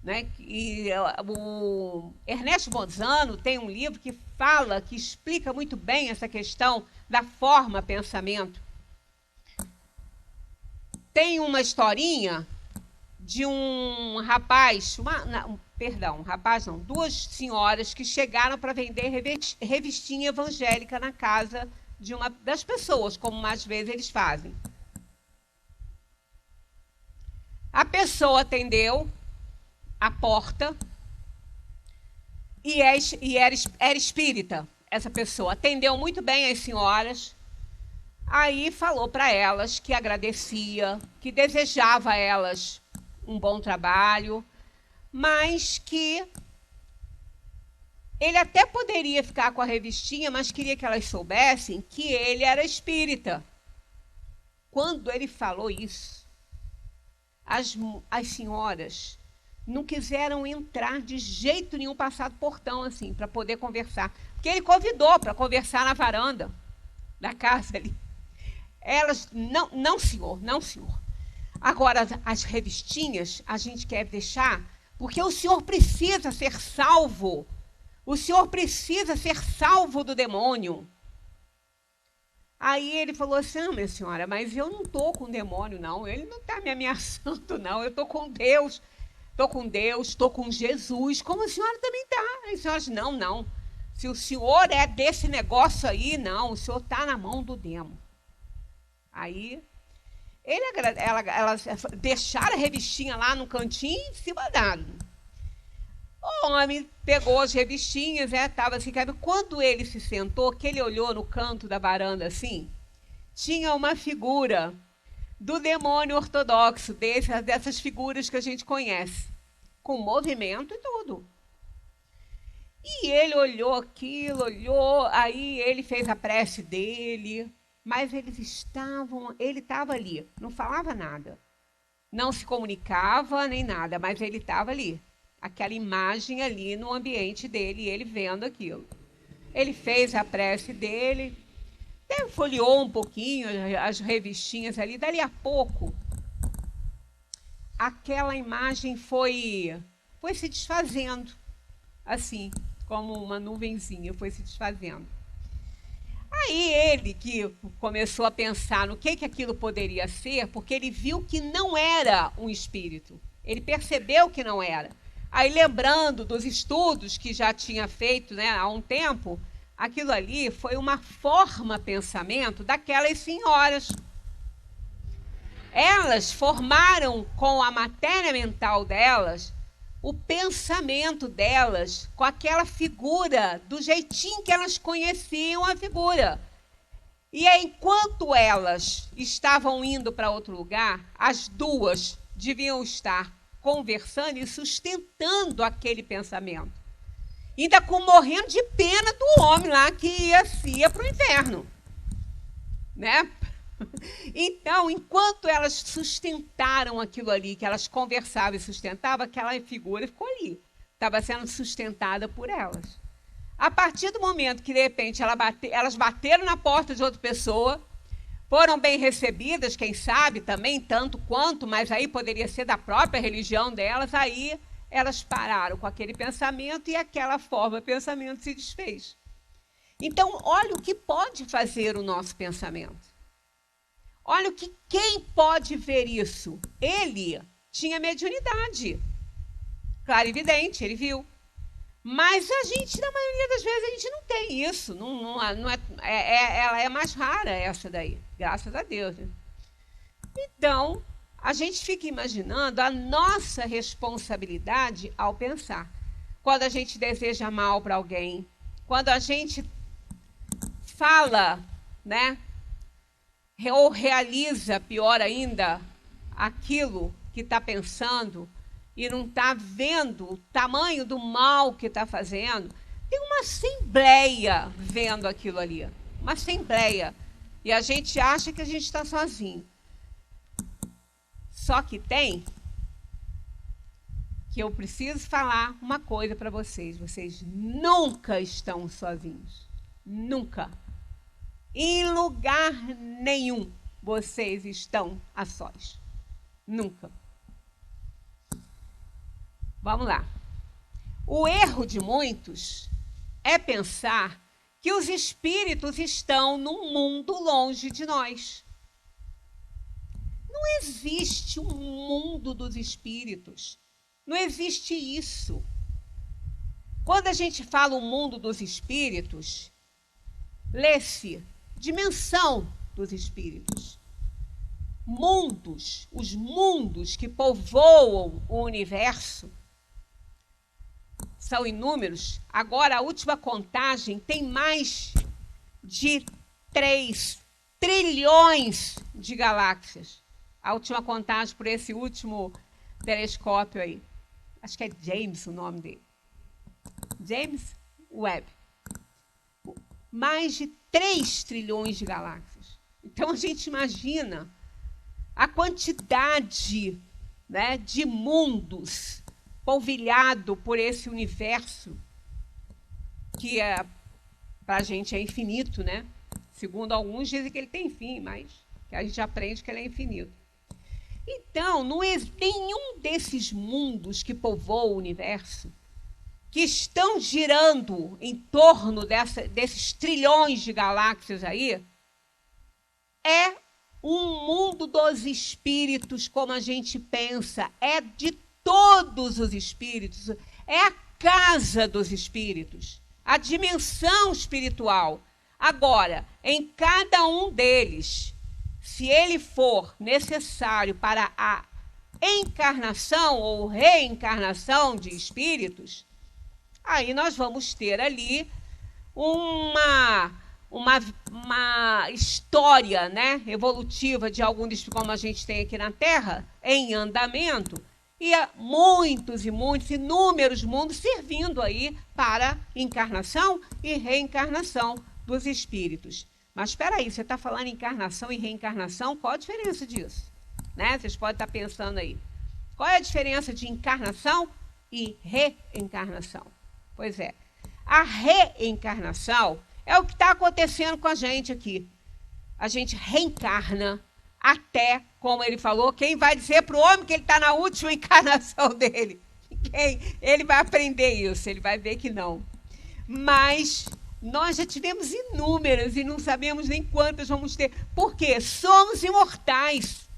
Né? E o Ernesto Bozano tem um livro que fala, que explica muito bem essa questão da forma pensamento. Tem uma historinha de um rapaz, duas senhoras que chegaram para vender revistinha evangélica na casa de uma das pessoas, como mais vezes eles fazem. A pessoa atendeu a porta e era espírita. Essa pessoa atendeu muito bem as senhoras, aí falou para elas que agradecia, que desejava a elas um bom trabalho, mas que ele até poderia ficar com a revistinha, mas queria que elas soubessem que ele era espírita. Quando ele falou isso, as senhoras não quiseram entrar de jeito nenhum, passar do portão assim, para poder conversar. Porque ele convidou para conversar na varanda da casa ali. Elas, não senhor, não senhor. Agora, as revistinhas a gente quer deixar, porque o senhor precisa ser salvo. O senhor precisa ser salvo do demônio. Aí ele falou assim, minha senhora, mas eu não estou com demônio, não. Ele não está me ameaçando, não. Eu estou com Deus. Estou com Jesus. Como a senhora também está. As senhoras, não. Se o senhor é desse negócio aí, não. O senhor está na mão do demo. Aí, elas deixaram a revistinha lá no cantinho e se mandaram. O homem pegou as revistinhas, estava assim, quando ele se sentou, que ele olhou no canto da varanda assim, tinha uma figura do demônio ortodoxo, dessas figuras que a gente conhece, com movimento e tudo. E ele olhou aquilo, aí ele fez a prece dele, mas ele estava ali, não falava nada, não se comunicava nem nada, mas ele estava ali. Aquela imagem ali no ambiente dele, ele vendo aquilo. Ele fez a prece dele, até folheou um pouquinho as revistinhas ali, dali a pouco, aquela imagem foi se desfazendo, assim, como uma nuvenzinha, foi se desfazendo. Aí ele que começou a pensar no que aquilo poderia ser, porque ele viu que não era um espírito, ele percebeu que não era. Aí, lembrando dos estudos que já tinha feito, né, há um tempo, aquilo ali foi uma forma pensamento daquelas senhoras. Elas formaram com a matéria mental delas o pensamento delas com aquela figura, do jeitinho que elas conheciam a figura. E aí, enquanto elas estavam indo para outro lugar, as duas deviam estar conversando e sustentando aquele pensamento. Ainda morrendo de pena do homem lá que ia para o inferno. Né? Então, enquanto elas sustentaram aquilo ali, que elas conversavam e sustentavam, aquela figura ficou ali. Estava sendo sustentada por elas. A partir do momento que, de repente, elas bateram na porta de outra pessoa, foram bem recebidas, quem sabe, também, tanto quanto, mas aí poderia ser da própria religião delas, aí elas pararam com aquele pensamento e aquela forma de pensamento se desfez. Então, olha o que pode fazer o nosso pensamento. Olha o que quem pode ver isso? Ele tinha mediunidade. Claro, evidente, ele viu. Mas a gente, na maioria das vezes, a gente não tem isso. Ela é mais rara, essa daí. Graças a Deus. Né? Então, a gente fica imaginando a nossa responsabilidade ao pensar. Quando a gente deseja mal para alguém, quando a gente fala, né, ou realiza, pior ainda, aquilo que está pensando e não está vendo o tamanho do mal que está fazendo, tem uma assembleia vendo aquilo ali. Uma assembleia. E a gente acha que a gente está sozinho. Só que tem que eu preciso falar uma coisa para vocês. Vocês nunca estão sozinhos. Nunca. Em lugar nenhum vocês estão a sós. Nunca. Vamos lá. O erro de muitos é pensar que os espíritos estão num mundo longe de nós. Não existe um mundo dos espíritos. Não existe isso. Quando a gente fala o mundo dos espíritos, lê-se dimensão dos espíritos. Mundos, os mundos que povoam o universo são inúmeros. Agora, a última contagem tem mais de 3 trilhões de galáxias. A última contagem por esse último telescópio aí. Acho que é James o nome dele. James Webb. Mais de 3 trilhões de galáxias. Então, a gente imagina a quantidade, né, de mundos polvilhado por esse universo que para a gente é infinito, né? Segundo alguns dizem que ele tem fim, mas que a gente aprende que ele é infinito. Então, nenhum desses mundos que povoam o universo, que estão girando em torno desses trilhões de galáxias aí, é um mundo dos espíritos, como a gente pensa, é de todos os espíritos, é a casa dos espíritos, a dimensão espiritual. Agora, em cada um deles, se ele for necessário para a encarnação ou reencarnação de espíritos, aí nós vamos ter ali uma história, né, evolutiva de algum espírito, como a gente tem aqui na Terra, em andamento, e há muitos e muitos, inúmeros mundos servindo aí para encarnação e reencarnação dos espíritos. Mas espera aí, você está falando em encarnação e reencarnação, qual a diferença disso? Né? Vocês podem estar pensando aí. Qual é a diferença de encarnação e reencarnação? Pois é, a reencarnação é o que está acontecendo com a gente aqui. A gente reencarna até, como ele falou, quem vai dizer para o homem que ele está na última encarnação dele? Ele vai aprender isso, ele vai ver que não. Mas nós já tivemos inúmeras e não sabemos nem quantas vamos ter. Por quê? Somos imortais.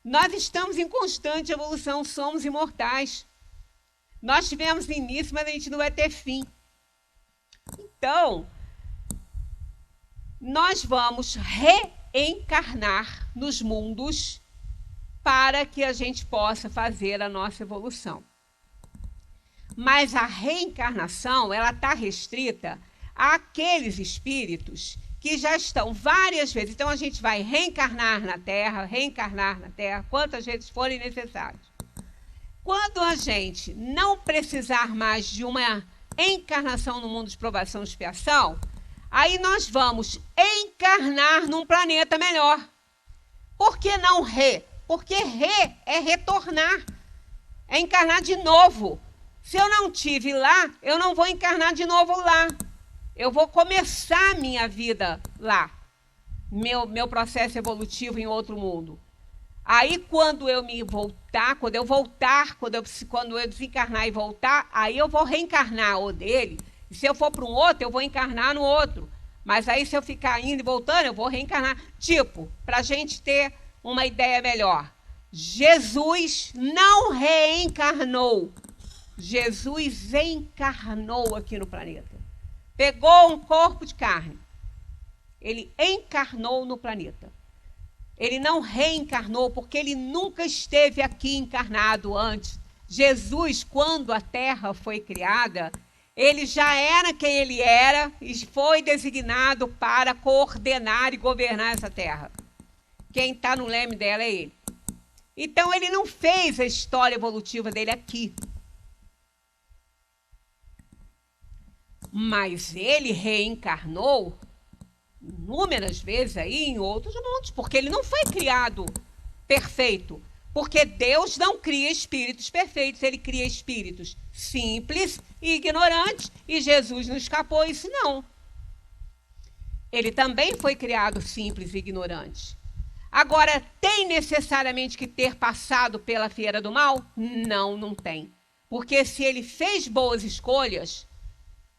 Nós estamos em constante evolução, somos imortais. Nós tivemos início, mas a gente não vai ter fim. Então, nós vamos reencarnar nos mundos para que a gente possa fazer a nossa evolução. Mas a reencarnação, ela está restrita àqueles espíritos que já estão várias vezes. Então, a gente vai reencarnar na Terra, quantas vezes forem necessárias. Quando a gente não precisar mais de uma encarnação no mundo de provação e expiação, aí nós vamos encarnar num planeta melhor. Por que não Porque é retornar, é encarnar de novo. Se eu não tive lá, eu não vou encarnar de novo lá. Eu vou começar a minha vida lá, meu processo evolutivo em outro mundo. Aí, quando eu desencarnar e voltar, aí eu vou reencarnar o dele. E se eu for para um outro, eu vou encarnar no outro. Mas aí, se eu ficar indo e voltando, eu vou reencarnar. Tipo, para a gente ter uma ideia melhor, Jesus não reencarnou. Jesus encarnou aqui no planeta. Pegou um corpo de carne. Ele encarnou no planeta. Ele não reencarnou porque ele nunca esteve aqui encarnado antes. Jesus, quando a Terra foi criada, ele já era quem ele era e foi designado para coordenar e governar essa Terra. Quem está no leme dela é ele. Então, ele não fez a história evolutiva dele aqui. Mas ele reencarnou inúmeras vezes aí em outros mundos, porque ele não foi criado perfeito. Porque Deus não cria espíritos perfeitos, ele cria espíritos simples e ignorantes, e Jesus não escapou isso, não. Ele também foi criado simples e ignorante. Agora, tem necessariamente que ter passado pela fieira do mal? Não, não tem. Porque se ele fez boas escolhas,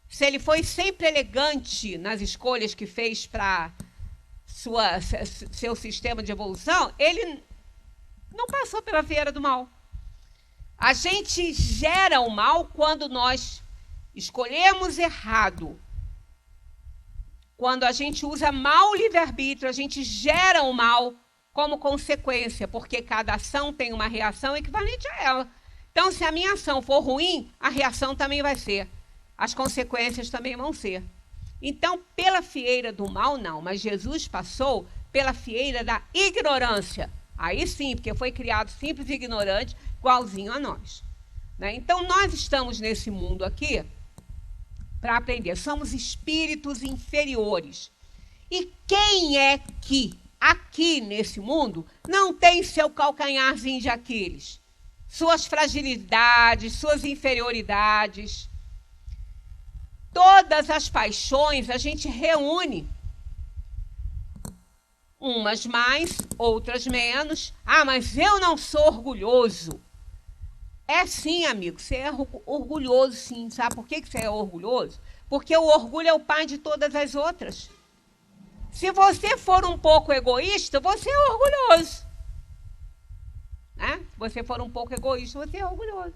se ele foi sempre elegante nas escolhas que fez para seu sistema de evolução, ele não passou pela fieira do mal. A gente gera o mal quando nós escolhemos errado. Quando a gente usa mal o livre-arbítrio, a gente gera o mal como consequência, porque cada ação tem uma reação equivalente a ela. Então, se a minha ação for ruim, a reação também vai ser. As consequências também vão ser. Então, pela fieira do mal, não. Mas Jesus passou pela fieira da ignorância. Aí sim, porque foi criado simples e ignorante, igualzinho a nós. Né? Então, nós estamos nesse mundo aqui para aprender. Somos espíritos inferiores. E quem é que, aqui nesse mundo, não tem seu calcanharzinho de Aquiles? Suas fragilidades, suas inferioridades. Todas as paixões a gente reúne. Umas mais, outras menos. Ah, mas eu não sou orgulhoso. É sim, amigo, você é orgulhoso sim. Sabe por que você é orgulhoso? Porque o orgulho é o pai de todas as outras. Se você for um pouco egoísta, você é orgulhoso. Né? Se você for um pouco egoísta, você é orgulhoso.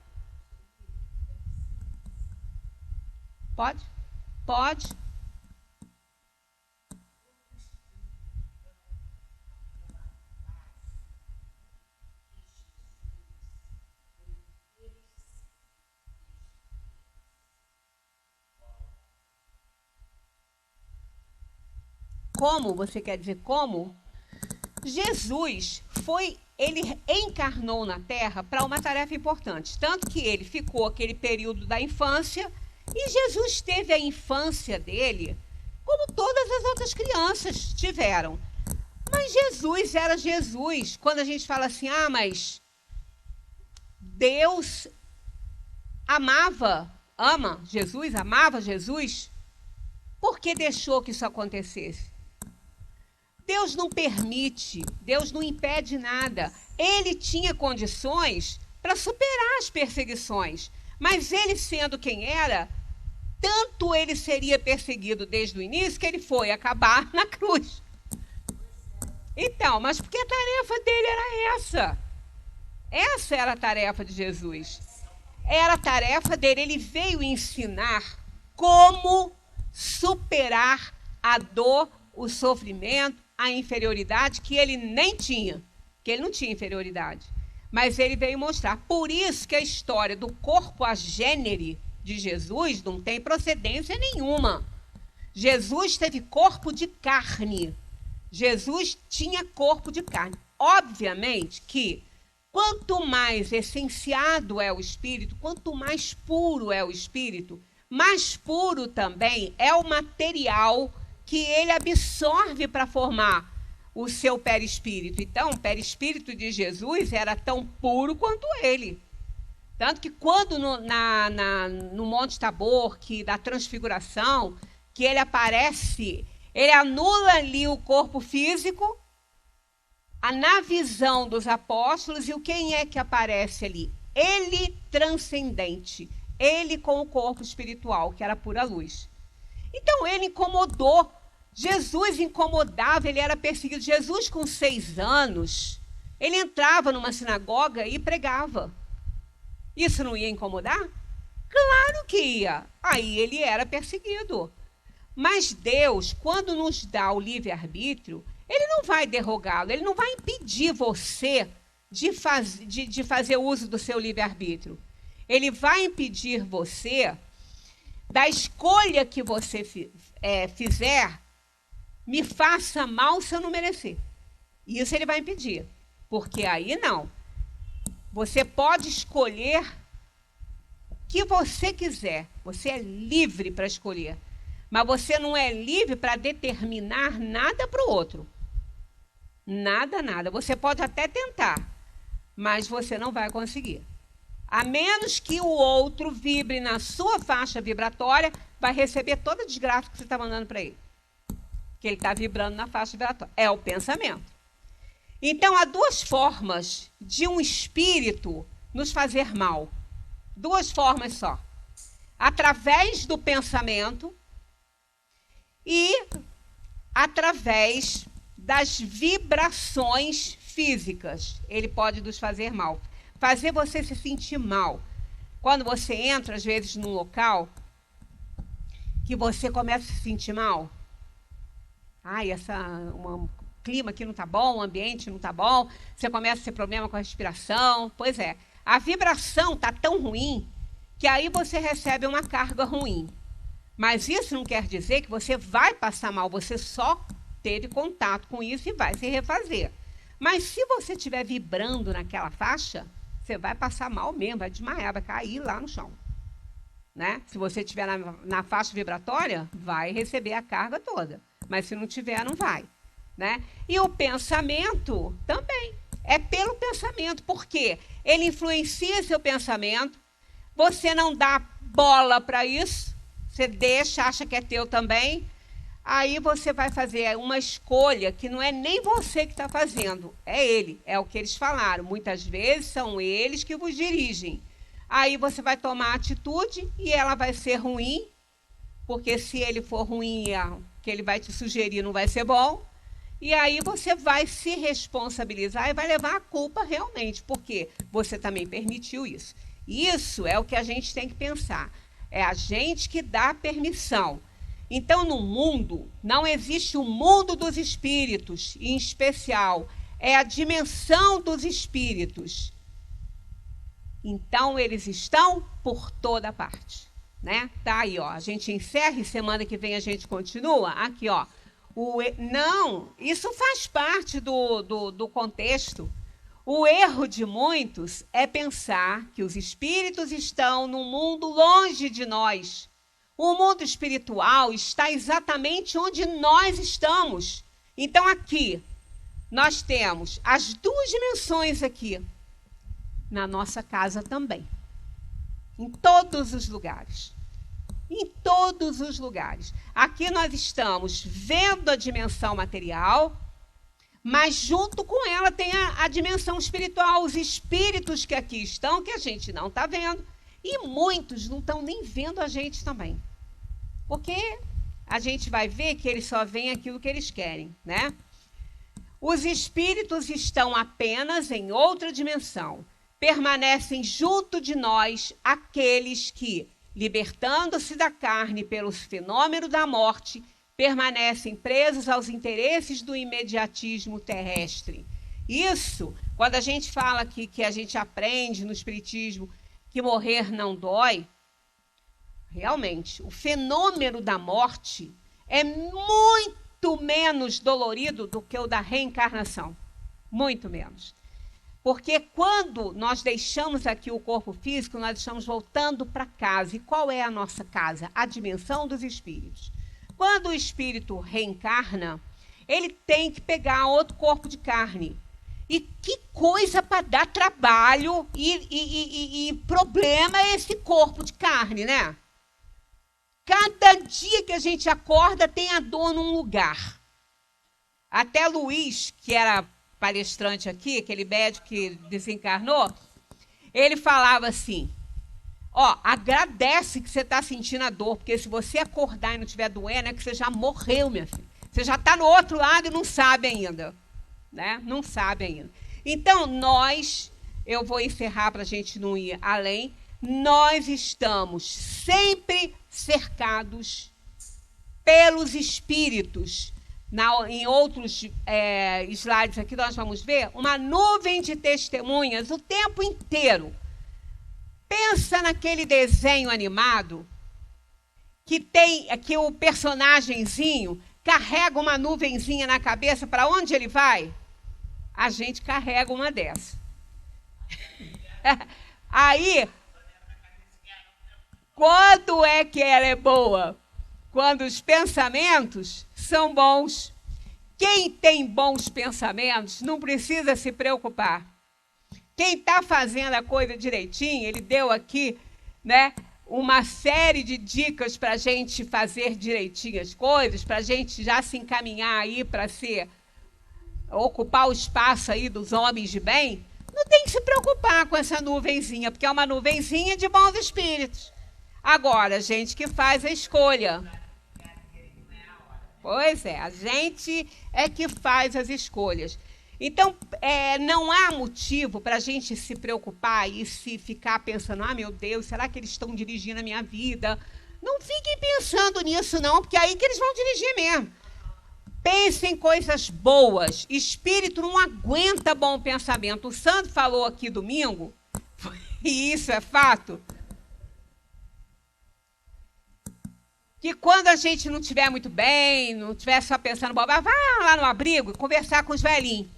Pode? Pode. Como? Você quer dizer como? Jesus ele encarnou na Terra para uma tarefa importante. Tanto que ele ficou aquele período da infância. E Jesus teve a infância dele como todas as outras crianças tiveram. Mas Jesus era Jesus. Quando a gente fala assim, mas Deus amava Jesus, por que deixou que isso acontecesse? Deus não permite, Deus não impede nada. Ele tinha condições para superar as perseguições. Mas ele, sendo quem era, tanto ele seria perseguido desde o início que ele foi acabar na cruz. Então, mas porque a tarefa dele era essa. Essa era a tarefa de Jesus. Era a tarefa dele. Ele veio ensinar como superar a dor, o sofrimento, a inferioridade que ele nem tinha. Que ele não tinha inferioridade. Mas ele veio mostrar. Por isso que a história do corpo agênere de Jesus não tem procedência nenhuma. Jesus teve corpo de carne. Jesus tinha corpo de carne. Obviamente que quanto mais essenciado é o espírito, quanto mais puro é o espírito, mais puro também é o material que ele absorve para formar o seu perispírito. Então, o perispírito de Jesus era tão puro quanto ele. Tanto que quando no Monte Tabor, da transfiguração, que ele aparece, ele anula ali o corpo físico, na visão dos apóstolos, e quem é que aparece ali? Ele transcendente, ele com o corpo espiritual, que era pura luz. Então ele incomodou, Jesus incomodava, ele era perseguido. Jesus, com 6 anos, ele entrava numa sinagoga e pregava. Isso não ia incomodar? Claro que ia. Aí ele era perseguido. Mas Deus, quando nos dá o livre-arbítrio, ele não vai derrogá-lo, ele não vai impedir você de fazer uso do seu livre-arbítrio. Ele vai impedir você da escolha que você fizer, me faça mal se eu não merecer. Isso ele vai impedir. Porque aí não. Você pode escolher o que você quiser. Você é livre para escolher. Mas você não é livre para determinar nada para o outro. Nada, nada. Você pode até tentar. mas você não vai conseguir. A menos que o outro vibre na sua faixa vibratória, vai receber toda a desgraça que você está mandando para ele. Que ele está vibrando na faixa vibratória. É o pensamento. Então, há duas formas de um espírito nos fazer mal. Duas formas só. Através do pensamento e através das vibrações físicas. Ele pode nos fazer mal. Fazer você se sentir mal. Quando você entra, às vezes, num local que você começa a se sentir mal. Ai, o clima aqui não está bom, o ambiente não está bom. Você começa a ter problema com a respiração. Pois é, a vibração está tão ruim que aí você recebe uma carga ruim. Mas isso não quer dizer que você vai passar mal. Você só teve contato com isso e vai se refazer. Mas se você estiver vibrando naquela faixa, você vai passar mal mesmo, vai desmaiar, vai cair lá no chão. Né? Se você estiver na faixa vibratória, vai receber a carga toda. Mas se não tiver, não vai. Né? E o pensamento também. É pelo pensamento. Por quê? Ele influencia seu pensamento. Você não dá bola para isso. Você deixa, acha que é teu também. Aí você vai fazer uma escolha que não é nem você que está fazendo, é ele, é o que eles falaram. Muitas vezes são eles que vos dirigem. Aí você vai tomar atitude e ela vai ser ruim, porque se ele for ruim, o que ele vai te sugerir não vai ser bom. E aí você vai se responsabilizar e vai levar a culpa realmente, porque você também permitiu isso. Isso é o que a gente tem que pensar. É a gente que dá permissão. Então, no mundo, não existe o mundo dos espíritos, em especial, é a dimensão dos espíritos. Então, eles estão por toda parte. Né? Tá aí, ó. A gente encerra e semana que vem a gente continua. Aqui, ó. Não, isso faz parte do contexto. O erro de muitos é pensar que os espíritos estão num mundo longe de nós. O mundo espiritual está exatamente onde nós estamos. Então, aqui, nós temos as duas dimensões aqui, na nossa casa também. Em todos os lugares. Em todos os lugares. Aqui nós estamos vendo a dimensão material, mas junto com ela tem a dimensão espiritual, os espíritos que aqui estão, que a gente não está vendo. E muitos não estão nem vendo a gente também. Porque a gente vai ver que eles só veem aquilo que eles querem, né? Os espíritos estão apenas em outra dimensão. Permanecem junto de nós aqueles que, libertando-se da carne pelo fenômeno da morte, permanecem presos aos interesses do imediatismo terrestre. Isso, quando a gente fala aqui que a gente aprende no espiritismo que morrer não dói, realmente, o fenômeno da morte é muito menos dolorido do que o da reencarnação. Muito menos. Porque quando nós deixamos aqui o corpo físico, nós estamos voltando para casa. E qual é a nossa casa? A dimensão dos espíritos. Quando o espírito reencarna, ele tem que pegar outro corpo de carne. E que coisa para dar trabalho e problema é esse corpo de carne, né? Cada dia que a gente acorda tem a dor num lugar. Até Luiz, que era palestrante aqui, aquele médico que desencarnou, ele falava assim, ó, agradece que você está sentindo a dor, porque se você acordar e não estiver doendo, é que você já morreu, minha filha. Você já está no outro lado e não sabe ainda. Né? Não sabe ainda. Então, eu vou encerrar para a gente não ir além, nós estamos sempre cercados pelos espíritos. Em outros slides aqui nós vamos ver uma nuvem de testemunhas o tempo inteiro. Pensa naquele desenho animado que o personagemzinho carrega uma nuvenzinha na cabeça, para onde ele vai? A gente carrega uma dessa. Aí, quando é que ela é boa? Quando os pensamentos são bons. Quem tem bons pensamentos não precisa se preocupar. Quem está fazendo a coisa direitinho, ele deu aqui, né, uma série de dicas para a gente fazer direitinho as coisas, para a gente já se encaminhar aí para ocupar o espaço aí dos homens de bem. Não tem que se preocupar com essa nuvenzinha, porque é uma nuvenzinha de bons espíritos. Agora, a gente que faz a escolha. Pois é, a gente é que faz as escolhas. Então, não há motivo para a gente se preocupar e se ficar pensando, meu Deus, será que eles estão dirigindo a minha vida? Não fiquem pensando nisso, não, porque é aí que eles vão dirigir mesmo. Pensem em coisas boas. Espírito não aguenta bom pensamento. O Sandro falou aqui domingo, e isso é fato, que quando a gente não estiver muito bem, não estiver só pensando bobagem, vai lá no abrigo conversar com os velhinhos.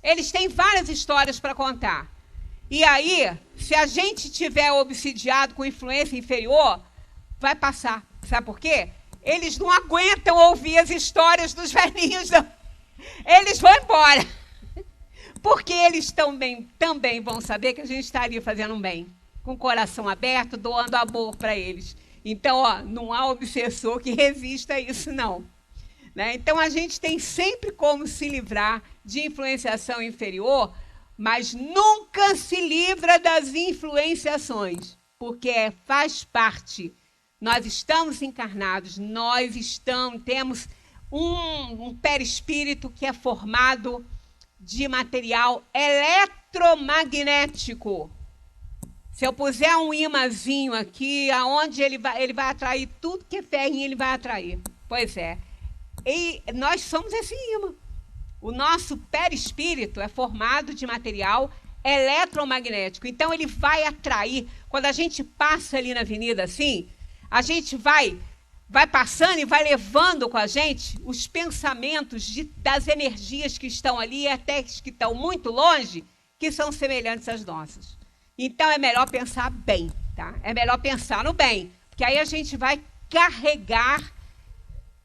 Eles têm várias histórias para contar. E aí, se a gente tiver obsidiado com influência inferior, vai passar. Sabe por quê? Eles não aguentam ouvir as histórias dos velhinhos, não. Eles vão embora. Porque eles também vão saber que a gente estaria fazendo um bem, com o coração aberto, doando amor para eles. Então, não há obsessor que resista a isso, não. Né? Então, a gente tem sempre como se livrar de influenciação inferior, mas nunca se livra das influenciações, porque faz parte. Nós estamos encarnados, temos um perispírito que é formado de material eletromagnético. Se eu puser um imãzinho aqui, aonde ele vai atrair tudo que é ferrinho, ele vai atrair. Pois é. E nós somos esse imã. O nosso perispírito é formado de material eletromagnético. Então, ele vai atrair. Quando a gente passa ali na avenida assim, a gente vai passando e vai levando com a gente os pensamentos das energias que estão ali, até que estão muito longe, que são semelhantes às nossas. Então, é melhor pensar bem, tá? É melhor pensar no bem, porque aí a gente vai carregar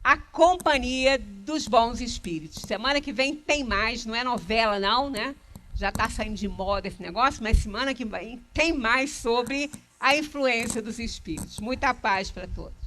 a companhia dos bons espíritos. Semana que vem tem mais, não é novela não, né? Já está saindo de moda esse negócio, mas semana que vem tem mais sobre a influência dos espíritos. Muita paz para todos.